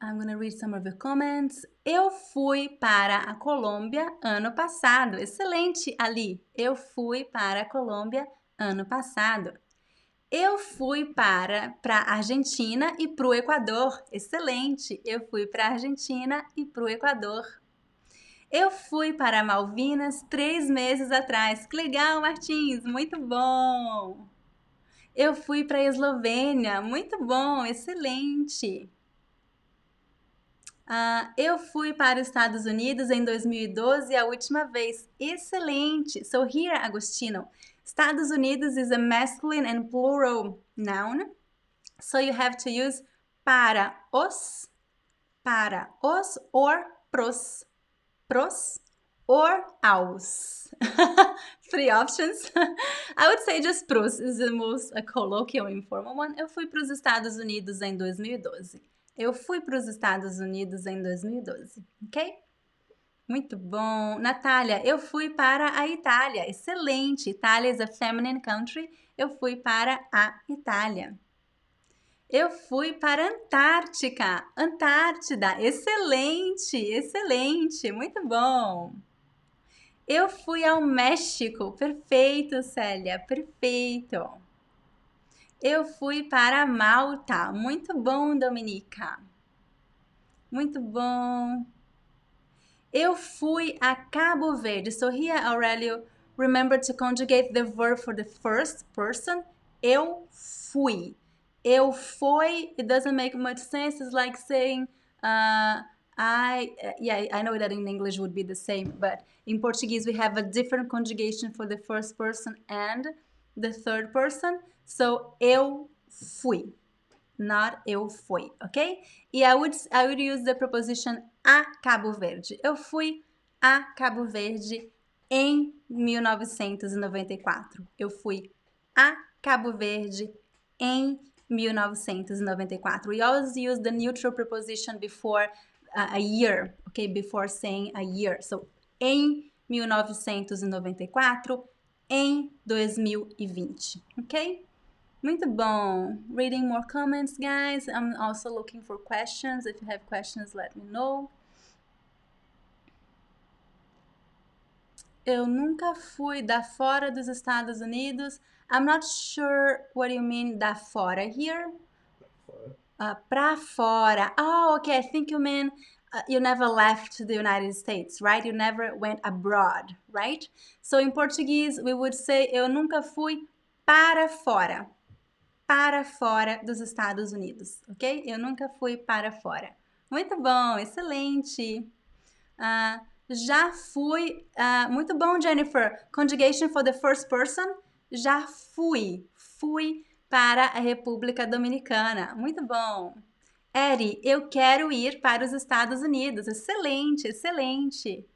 I'm gonna read some of the comments. Eu fui para a Colômbia ano passado. Excelente, Ali. Eu fui para a Colômbia ano passado. Eu fui para a Argentina e para o Equador. Excelente. Eu fui para a Argentina e para o Equador. Eu fui para Malvinas 3 meses atrás. Que legal, Martins. Muito bom. Eu fui para a Eslovênia. Muito bom, excelente. Eu fui para os Estados Unidos em 2012 a última vez. Excelente! So here, Agostino, Estados Unidos is a masculine and plural noun. So you have to use para os or pros or aos. 3 options. I would say just pros is the most colloquial informal one. Eu fui para os Estados Unidos em 2012. Eu fui para os Estados Unidos em 2012, ok? Muito bom. Natália, eu fui para a Itália. Excelente. Itália is a feminine country. Eu fui para a Itália. Eu fui para a Antártica. Antártida. Excelente, excelente. Muito bom. Eu fui ao México. Perfeito, Célia. Perfeito. Eu fui para Malta. Muito bom, Dominica. Muito bom. Eu fui a Cabo Verde. So here, Aurelio, remember to conjugate the verb for the first person. Eu fui. Eu fui, it doesn't make much sense. It's like saying, I know that in English would be the same, but in Portuguese we have a different conjugation for the first person and the third person. So, eu fui, not eu fui, okay? E I would use the preposition a Cabo Verde. Eu fui a Cabo Verde em 1994. Eu fui a Cabo Verde em 1994. We always use the neutral preposition before a year, okay? Before saying a year. So, em 1994, em 2020, ok? Muito bom. Reading more comments, guys. I'm also looking for questions. If you have questions, let me know. Eu nunca fui da fora dos Estados Unidos. I'm not sure what you mean da fora here. Pra fora. Oh, okay. I think you mean you never left the United States, right? You never went abroad, right? So in Portuguese, we would say eu nunca fui para fora. Para fora dos Estados Unidos, ok? Eu nunca fui para fora. Muito bom, excelente. Já fui. Muito bom, Jennifer. Conjugation for the first person. Já fui. Fui para a República Dominicana. Muito bom. Eri, eu quero ir para os Estados Unidos. Excelente, excelente.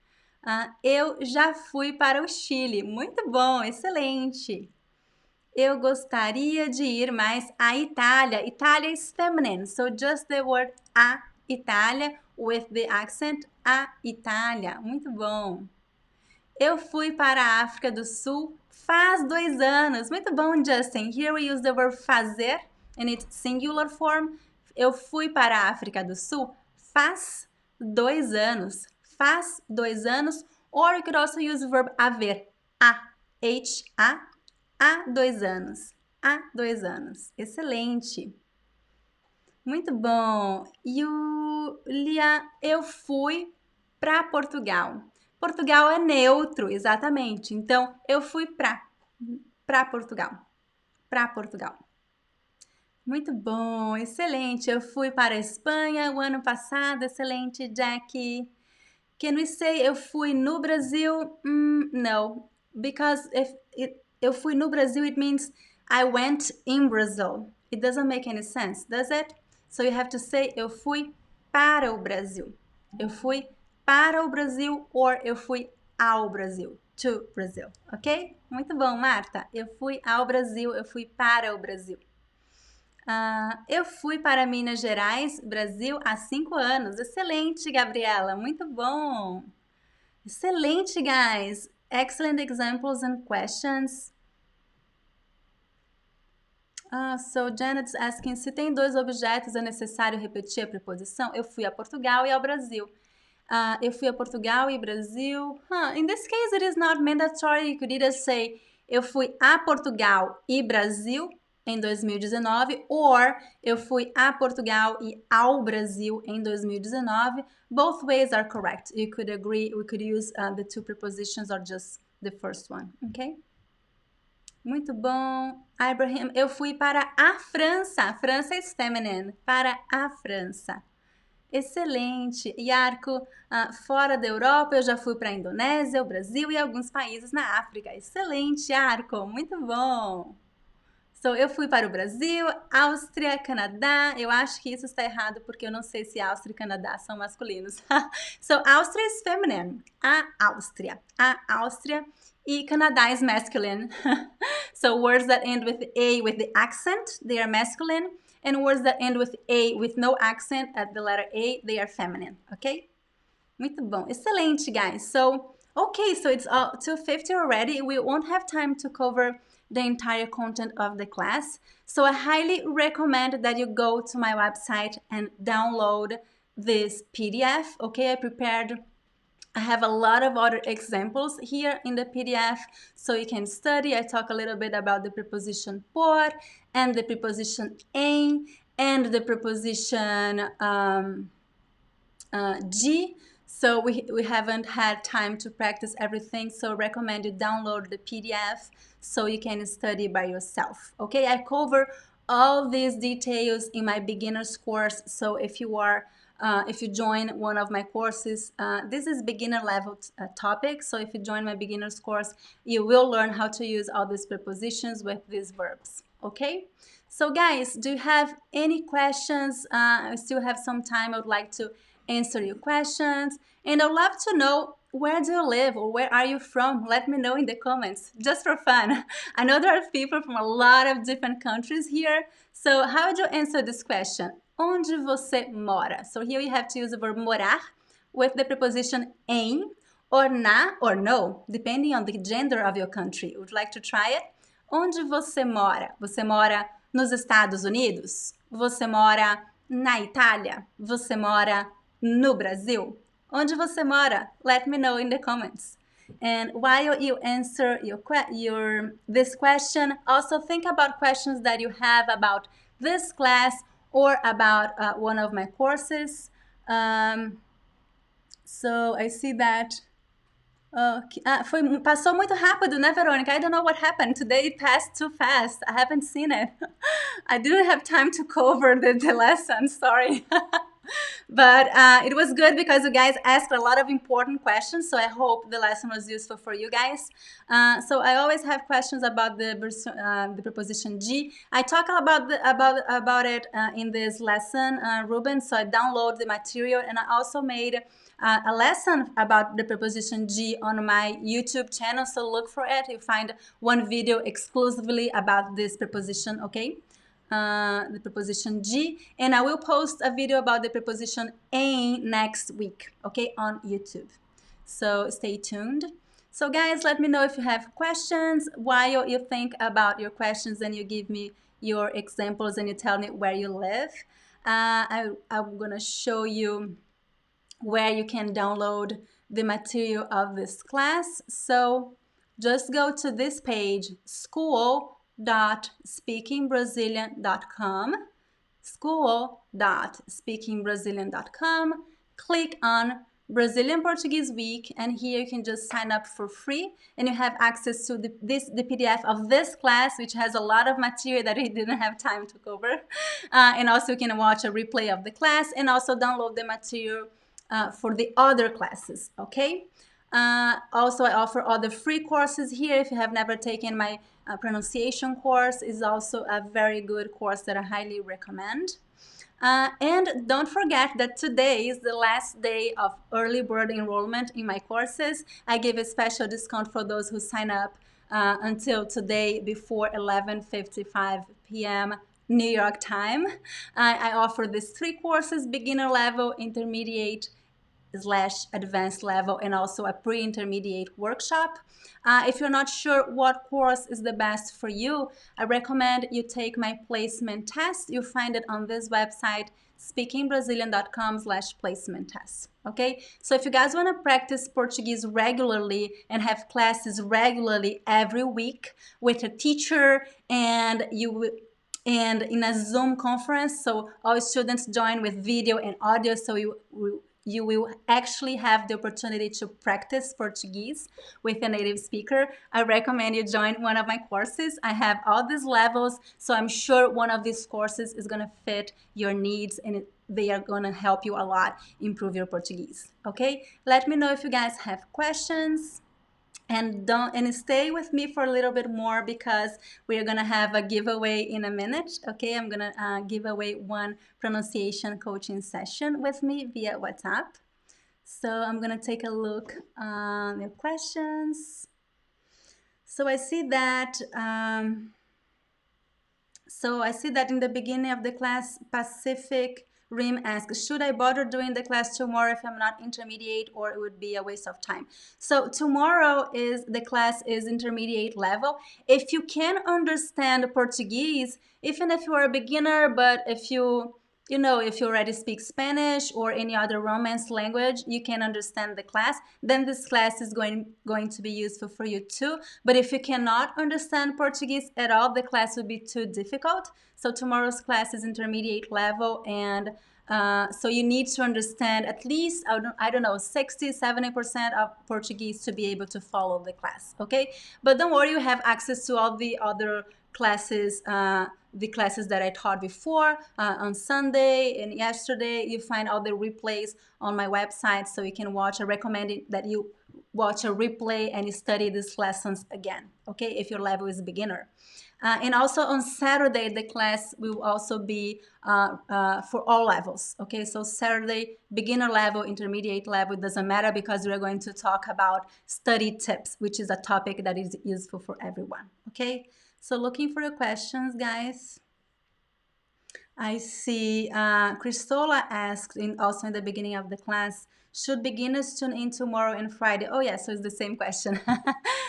Eu já fui para o Chile. Muito bom, excelente. Eu gostaria de ir mais à Itália. Itália is feminine, so just the word a Itália with the accent a Itália. Muito bom. Eu fui para a África do Sul faz 2 anos. Muito bom, Justin. Here we use the verb fazer in its singular form. Eu fui para a África do Sul faz 2 anos. Faz 2 anos. Or you could also use the verb haver. H-A. Há 2 anos. Há 2 anos. Excelente. Muito bom. Yulia, eu fui para Portugal. Portugal é neutro, exatamente. Então, eu fui para Portugal. Para Portugal. Muito bom, excelente. Eu fui para a Espanha o ano passado. Excelente, Jackie. Can we say eu fui no Brasil? No, because eu fui no Brasil, it means I went in Brazil. It doesn't make any sense, does it? So you have to say eu fui para o Brasil. Eu fui para o Brasil or eu fui ao Brasil. To Brazil, ok? Muito bom, Marta. Eu fui ao Brasil, eu fui para o Brasil. Eu fui para Minas Gerais, Brasil, há 5 anos. Excelente, Gabriela. Muito bom. Excelente, guys. Excellent examples and questions. So Janet's asking, se tem 2 objetos, é necessário repetir a preposição? Eu fui a Portugal e ao Brasil. Eu fui a Portugal e Brasil. In this case, it is not mandatory. You could either say, eu fui a Portugal e Brasil em 2019, or eu fui a Portugal e ao Brasil em 2019. Both ways are correct. You could agree, we could use the 2 prepositions or just the first one, okay? Muito bom. Abraham, eu fui para a França. França is feminine. Para a França. Excelente! Yarko, fora da Europa eu já fui para a Indonésia, o Brasil e alguns países na África. Excelente, Yarko! Muito bom! So, eu fui para o Brasil, Áustria, Canadá. Eu acho que isso está errado porque eu não sei se Áustria e Canadá são masculinos. So, Áustria is feminine. A Áustria. A Áustria. E Canadá is masculine. So, words that end with A with the accent, they are masculine. And words that end with A with no accent at the letter A, they are feminine. Okay? Muito bom. Excelente, guys. So, okay, so it's 2:50 already. We won't have time to cover the entire content of the class. So I highly recommend that you go to my website and download this PDF. Okay, I have a lot of other examples here in the PDF, so you can study. I talk a little bit about the preposition por and the preposition em and the preposition G. So we haven't had time to practice everything, so recommend you download the PDF so you can study by yourself. Okay, I cover all these details in my beginner's course. So if you join one of my courses, this is beginner level topic. So if you join my beginner's course, you will learn how to use all these prepositions with these verbs. Okay. So guys, do you have any questions? I still have some time. I would like to answer your questions, and I'd love to know, where do you live or where are you from? Let me know in the comments, just for fun. I know there are people from a lot of different countries here, so how would you answer this question? Onde você mora? So here you have to use the verb morar with the preposition em or na or no, depending on the gender of your country. Would you like to try it? Onde você mora? Você mora nos Estados Unidos? Você mora na Itália? Você mora no Brasil? Onde você mora? Let me know in the comments. And while you answer this question, also think about questions that you have about this class or about one of my courses. So I see that passou muito rápido, né, Verônica? I don't know what happened. Today it passed too fast. I haven't seen it. I didn't have time to cover the lesson, sorry. But it was good because you guys asked a lot of important questions, so I hope the lesson was useful for you guys. So I always have questions about the preposition G. I talk about it in this lesson, Ruben, so I download the material, and I also made a lesson about the preposition G on my YouTube channel, so look for it. You'll find one video exclusively about this preposition, okay? The preposition G, and I will post a video about the preposition em next week, okay, on YouTube. So stay tuned. So guys, let me know if you have questions. While you think about your questions and you give me your examples and you tell me where you live, I'm gonna show you where you can download the material of this class. So just go to this page, school.speakingbrazilian.com, school.speakingbrazilian.com, click on Brazilian Portuguese Week, and here you can just sign up for free, and you have access to the PDF of this class, which has a lot of material that we didn't have time to cover, and also you can watch a replay of the class and also download the material for the other classes, okay? Also, I offer other free courses here. If you have never taken my pronunciation course, is also a very good course that I highly recommend. And don't forget that today is the last day of early bird enrollment in my courses. I give a special discount for those who sign up until today before 11:55 p.m. New York time. I offer these 3 courses: beginner level, intermediate / advanced level, and also a pre-intermediate workshop. If you're not sure what course is the best for you, I recommend you take my placement test. You'll find it on this website, speakingbrazilian.com/placement test. Okay, so if you guys want to practice Portuguese regularly and have classes regularly every week with a teacher and in a Zoom conference, so all students join with video and audio, so you will actually have the opportunity to practice Portuguese with a native speaker, I recommend you join one of my courses. I have all these levels, so I'm sure one of these courses is gonna fit your needs and they are gonna help you a lot improve your Portuguese. Okay, let me know if you guys have questions, and stay with me for a little bit more because we're gonna have a giveaway in a minute. Okay, I'm gonna give away one pronunciation coaching session with me via WhatsApp. So I'm gonna take a look on your questions. So I see that in the beginning of the class, Pacific Rim asks, should I bother doing the class tomorrow if I'm not intermediate, or it would be a waste of time? So tomorrow the class is intermediate level. If you can understand Portuguese, even if you are a beginner, but if you already speak Spanish or any other Romance language, you can understand the class, then this class is going to be useful for you too. But if you cannot understand Portuguese at all, the class would be too difficult. So tomorrow's class is intermediate level, and so you need to understand at least, I don't know, 60-70% of Portuguese to be able to follow the class, okay? But don't worry, you have access to all the other classes, the classes that I taught before on Sunday and yesterday. You find all the replays on my website, so you can watch. I recommend that you watch a replay and you study these lessons again, okay, if your level is beginner. And also on Saturday, the class will also be for all levels, okay? So Saturday, beginner level, intermediate level, it doesn't matter, because we're going to talk about study tips, which is a topic that is useful for everyone, okay? So looking for your questions, guys. I see Cristola asked also in the beginning of the class, should beginners tune in tomorrow and Friday? Oh yeah, so it's the same question.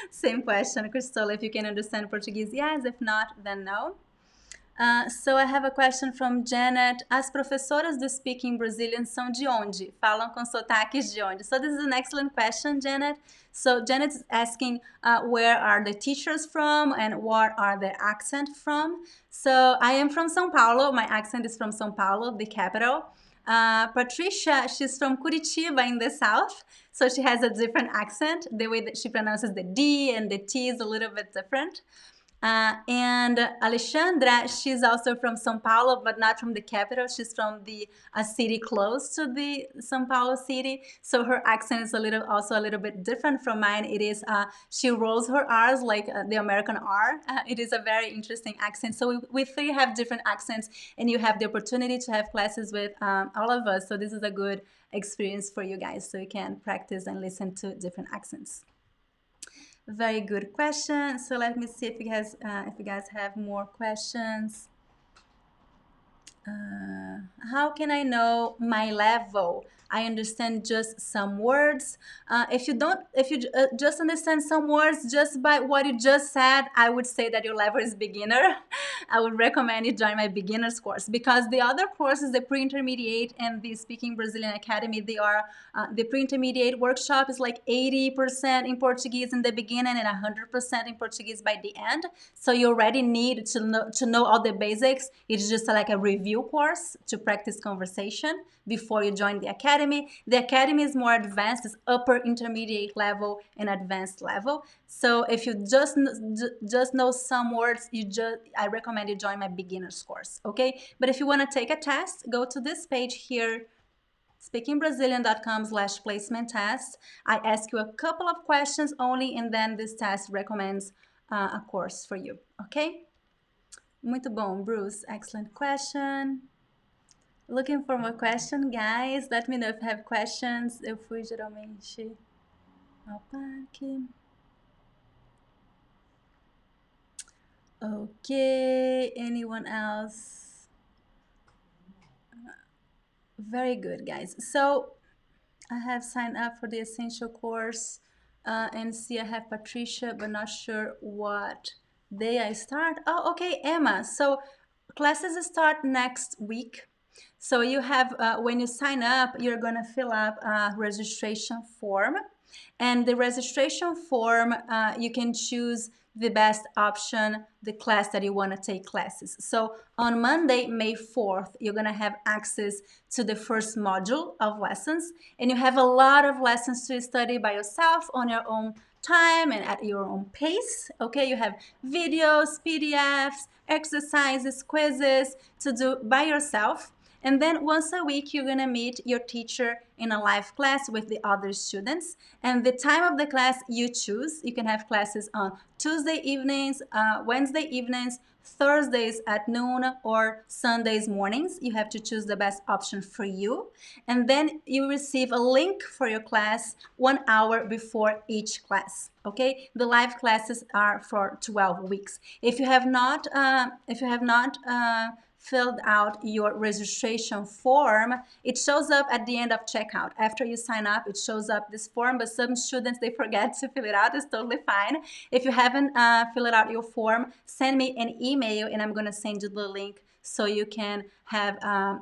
Same question, Cristola, if you can understand Portuguese, yes. If not, then no. So I have a question from Janet. As professoras do Speaking Brazilian são de onde? Falam com sotaques de onde? So this is an excellent question, Janet. So Janet is asking where are the teachers from and what are the accent from. So I am from São Paulo. My accent is from São Paulo, the capital. Patricia, she's from Curitiba in the south, so she has a different accent. The way that she pronounces the D and the T is a little bit different. And Alexandra, she's also from São Paulo, but not from the capital. She's from a city close to the São Paulo city. So her accent is also a little bit different from mine. It is, she rolls her R's like the American R. It is a very interesting accent. So we three have different accents, and you have the opportunity to have classes with all of us. So this is a good experience for you guys, so you can practice and listen to different accents. Very good question. So let me see if you guys have more questions. How can I know my level? I understand just some words. If you just understand some words just by what you just said, I would say that your level is beginner. I would recommend you join my beginners course, because the other courses, the pre-intermediate and the Speaking Brazilian Academy, they are the pre-intermediate workshop is like 80% in Portuguese in the beginning and 100% in Portuguese by the end. So you already need to know all the basics. It's just like a review course to practice conversation before you join the academy. The academy is more advanced, it's upper intermediate level and advanced level. So if you just know some words, I recommend you join my beginners course, okay? But if you want to take a test, go to this page here, speakingbrazilian.com/placement test. I ask you a couple of questions only, and then this test recommends a course for you, okay? Muito bom, Bruce. Excellent question. Looking for more questions, guys. Let me know if you have questions. Eu fui geralmente ao parque. Okay, anyone else? Very good, guys. So I have signed up for the essential course, and see I have Patricia, but not sure what day I start. Oh, okay, Emma. So classes start next week. So you have, when you sign up, you're gonna fill up a registration form, and the registration form, you can choose the best option, the class that you want to take classes. So on Monday, May 4th, you're going to have access to the first module of lessons, and you have a lot of lessons to study by yourself on your own time and at your own pace, okay? You have videos, PDFs, exercises, quizzes to do by yourself. And then once a week, you're gonna meet your teacher in a live class with the other students. And the time of the class you choose. You can have classes on Tuesday evenings, Wednesday evenings, Thursdays at noon, or Sundays mornings. You have to choose the best option for you. And then you receive a link for your class 1 hour before each class. Okay, the live classes are for 12 weeks. If you have not filled out your registration form, it shows up at the end of checkout. After you sign up, it shows up this form, but some students, they forget to fill it out. It's totally fine. If you haven't filled out your form, send me an email and I'm gonna send you the link so you can have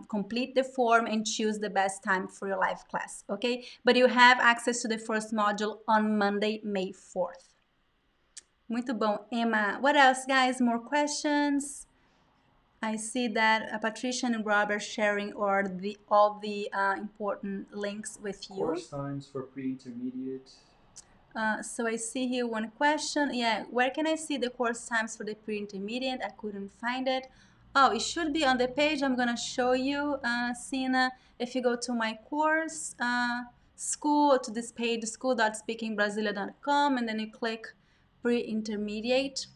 complete the form and choose the best time for your live class, okay? But you have access to the first module on Monday, May 4th. Muito bom, Emma. What else, guys? More questions? I see that Patricia and Rob are sharing all the important links with you. Course times for pre-intermediate. So I see here one question. Yeah, where can I see the course times for the pre-intermediate? I couldn't find it. Oh, it should be on the page. I'm gonna show you, Sina. If you go to my course, school, to this page, school.speakingbrasilia.com, and then you click pre-intermediate.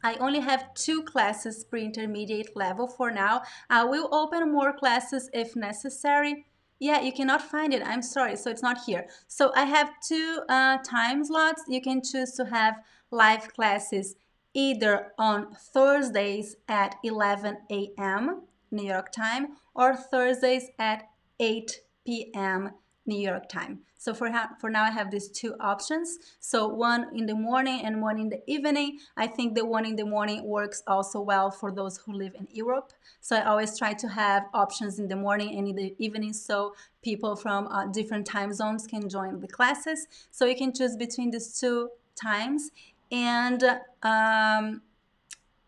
I only have 2 classes pre-intermediate level for now. I will open more classes if necessary. Yeah, you cannot find it. I'm sorry. So it's not here. So I have 2 time slots. You can choose to have live classes either on Thursdays at 11 a.m. New York time or Thursdays at 8 p.m. New York time. So for now, I have these 2 options. So one in the morning and one in the evening. I think the one in the morning works also well for those who live in Europe. So I always try to have options in the morning and in the evening so people from different time zones can join the classes. So you can choose between these 2 times. And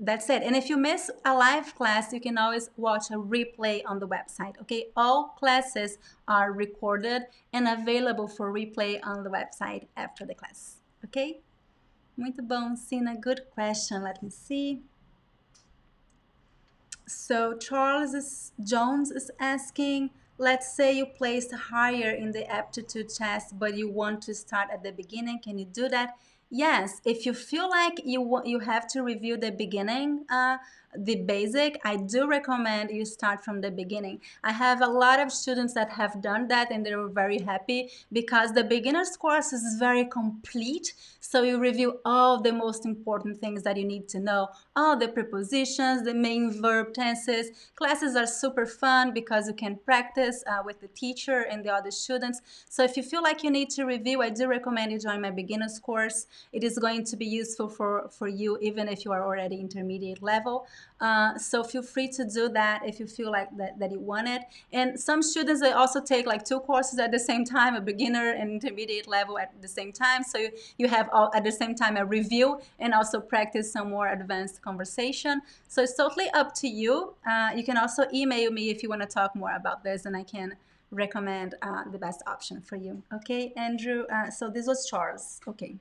that's it. And if you miss a live class, you can always watch a replay on the website, okay? All classes are recorded and available for replay on the website after the class, okay? Muito bom, Sina. Good question. Let me see. So Jones is asking, let's say you placed higher in the aptitude test, but you want to start at the beginning. Can you do that? Yes, if you feel like you have to review the beginning, the basic, I do recommend you start from the beginning. I have a lot of students that have done that and they were very happy because the beginner's course is very complete. So you review all the most important things that you need to know, all the prepositions, the main verb tenses. Classes are super fun because you can practice with the teacher and the other students. So if you feel like you need to review, I do recommend you join my beginner's course. It is going to be useful for you even if you are already intermediate level. So feel free to do that if you feel like that you want it. And some students, they also take like 2 courses at the same time, a beginner and intermediate level at the same time. So you have all at the same time a review and also practice some more advanced conversation. So it's totally up to you. You can also email me if you want to talk more about this and I can recommend the best option for you. Okay, Andrew. So this was Charles. Okay.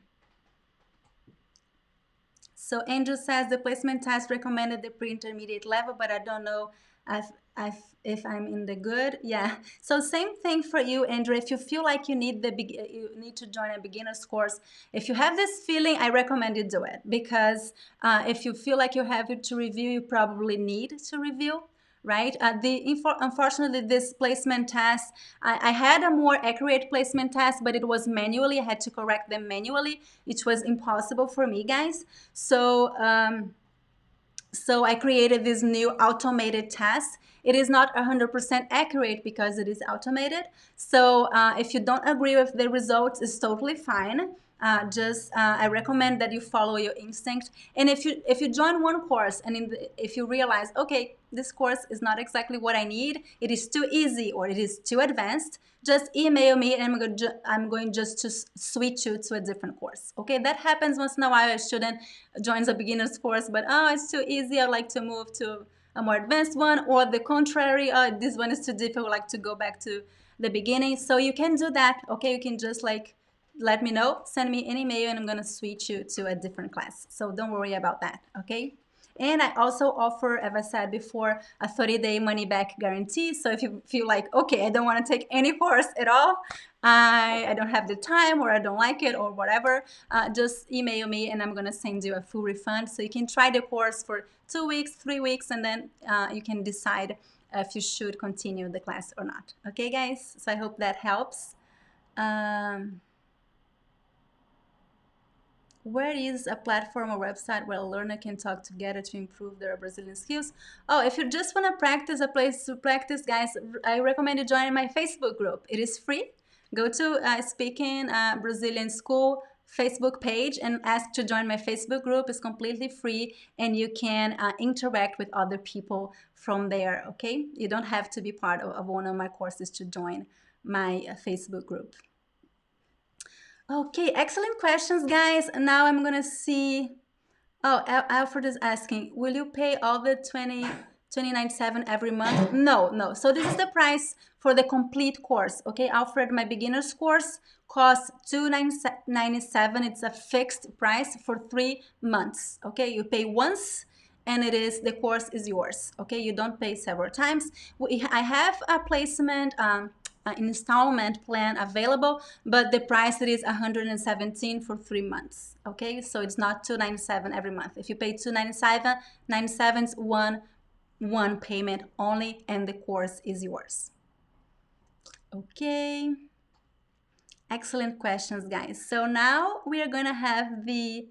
So Andrew says the placement test recommended the pre-intermediate level, but I don't know if I'm in the good. Yeah. So same thing for you, Andrew. If you feel like you need to join a beginner's course, if you have this feeling, I recommend you do it because if you feel like you have to review, you probably need to review. Right? Unfortunately, this placement test, I had a more accurate placement test, but it was manually. I had to correct them manually, which was impossible for me, guys. So I created this new automated test. It is not 100% accurate because it is automated. So if you don't agree with the results, it's totally fine. I recommend that you follow your instinct. And if you join one course and if you realize, okay, this course is not exactly what I need, it is too easy or it is too advanced, just email me and I'm going just to switch you to a different course. Okay, that happens once in a while. A student joins a beginner's course, but it's too easy. I'd like to move to a more advanced one, or the contrary, this one is too difficult. I'd like to go back to the beginning. So you can do that. Okay, you can just like let me know, send me an email, and I'm gonna switch you to a different class. So don't worry about that. Okay. And I also offer, as I said before, a 30-day money-back guarantee. So if you feel like, okay, I don't want to take any course at all, I don't have the time, or I don't like it, or whatever, just email me and I'm going to send you a full refund. So you can try the course for 2 weeks, 3 weeks, and then you can decide if you should continue the class or not. Okay, guys? So I hope that helps. Where is a platform or website where a learner can talk together to improve their Brazilian skills? Oh, if you just want to practice, a place to practice, guys, I recommend you join my Facebook group. It is free. Go to Speaking Brazilian School Facebook page and ask to join my Facebook group. It's completely free, and you can interact with other people from there, okay? You don't have to be part of one of my courses to join my Facebook group. Okay, excellent questions, guys. Now I'm gonna see. Oh, Alfred is asking, will you pay all the 29.7 every month? No. So this is the price for the complete course. Okay, Alfred, my beginner's course costs $297. It's a fixed price for 3 months. Okay, you pay once, and the course is yours. Okay, you don't pay several times. I have a placement installment plan available, but the price is $117 for 3 months. Okay, so it's not $297 every month. If you pay $297 is one payment only, and the course is yours. Okay, excellent questions, guys. So now we are gonna have the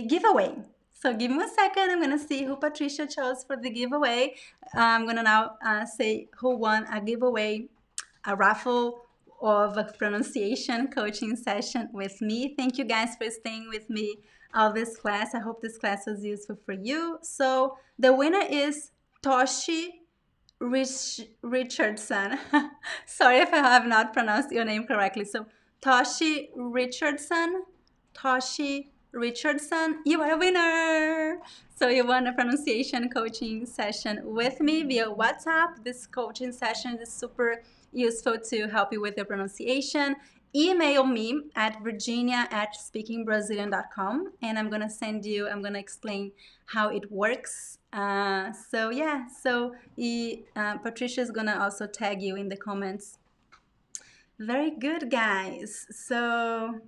giveaway. So give me a second. I'm gonna see who Patricia chose for the giveaway. I'm gonna now say who won a giveaway, a raffle of a pronunciation coaching session with me. Thank you guys for staying with me all this class. I hope this class was useful for you. So the winner is Toshi Richardson. Sorry if I have not pronounced your name correctly. So Toshi Richardson. You are a winner. So you won a pronunciation coaching session with me via WhatsApp. This coaching session is super useful to help you with your pronunciation. Email me at virginia@speakingbrazilian.com, and I'm gonna explain how it works. Patricia's gonna also tag you in the comments. Very good, guys. So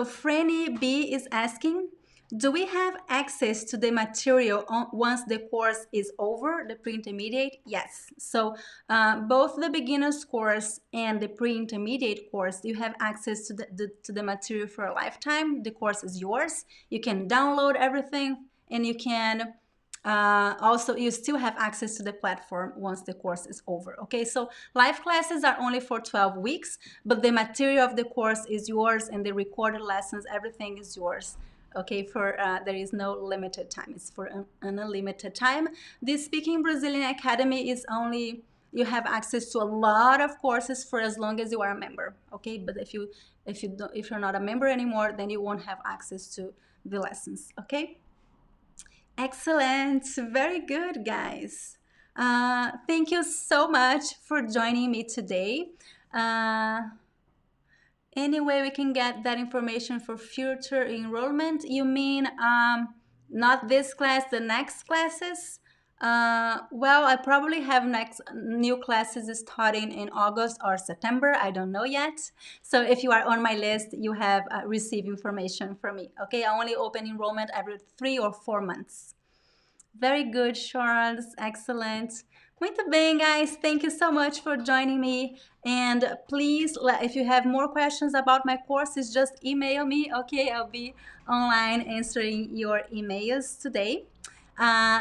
Franny B is asking, do we have access to the material once the course is over, the pre-intermediate? Yes. So both the beginner's course and the pre-intermediate course, you have access to the material for a lifetime. The course is yours. You can download everything, and you can also, you still have access to the platform once the course is over. Okay, so live classes are only for 12 weeks, but the material of the course is yours, and the recorded lessons, everything is yours. Okay, there is no limited time. It's for an unlimited time. The Speaking Brazilian Academy is only, you have access to a lot of courses for as long as you are a member. Okay, but if you're not a member anymore, then you won't have access to the lessons. Okay. Excellent. Very good, guys. Thank you so much for joining me today. Any way we can get that information for future enrollment? You mean not this class, the next classes? Well, I probably have new classes starting in August or September. I don't know yet. So if you are on my list, you have received information from me. Okay, I only open enrollment every 3 or 4 months. Very good, Charles. Excellent. Muito bem, guys. Thank you so much for joining me. And please, if you have more questions about my courses, just email me. Okay, I'll be online answering your emails today.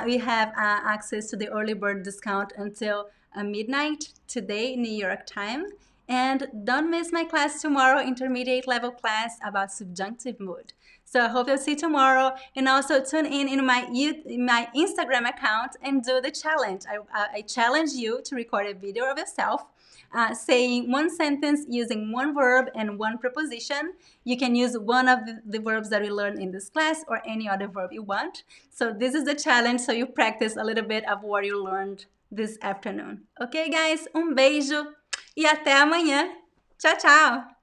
We have access to the early bird discount until midnight today, New York time. And don't miss my class tomorrow, intermediate level class about subjunctive mood. So I hope you'll see tomorrow, and also tune in my Instagram account and do the challenge. I challenge you to record a video of yourself saying one sentence using one verb and one preposition. You can use one of the verbs that we learned in this class or any other verb you want. So this is the challenge, so you practice a little bit of what you learned this afternoon. Okay, guys? Beijo e até amanhã. Tchau, tchau!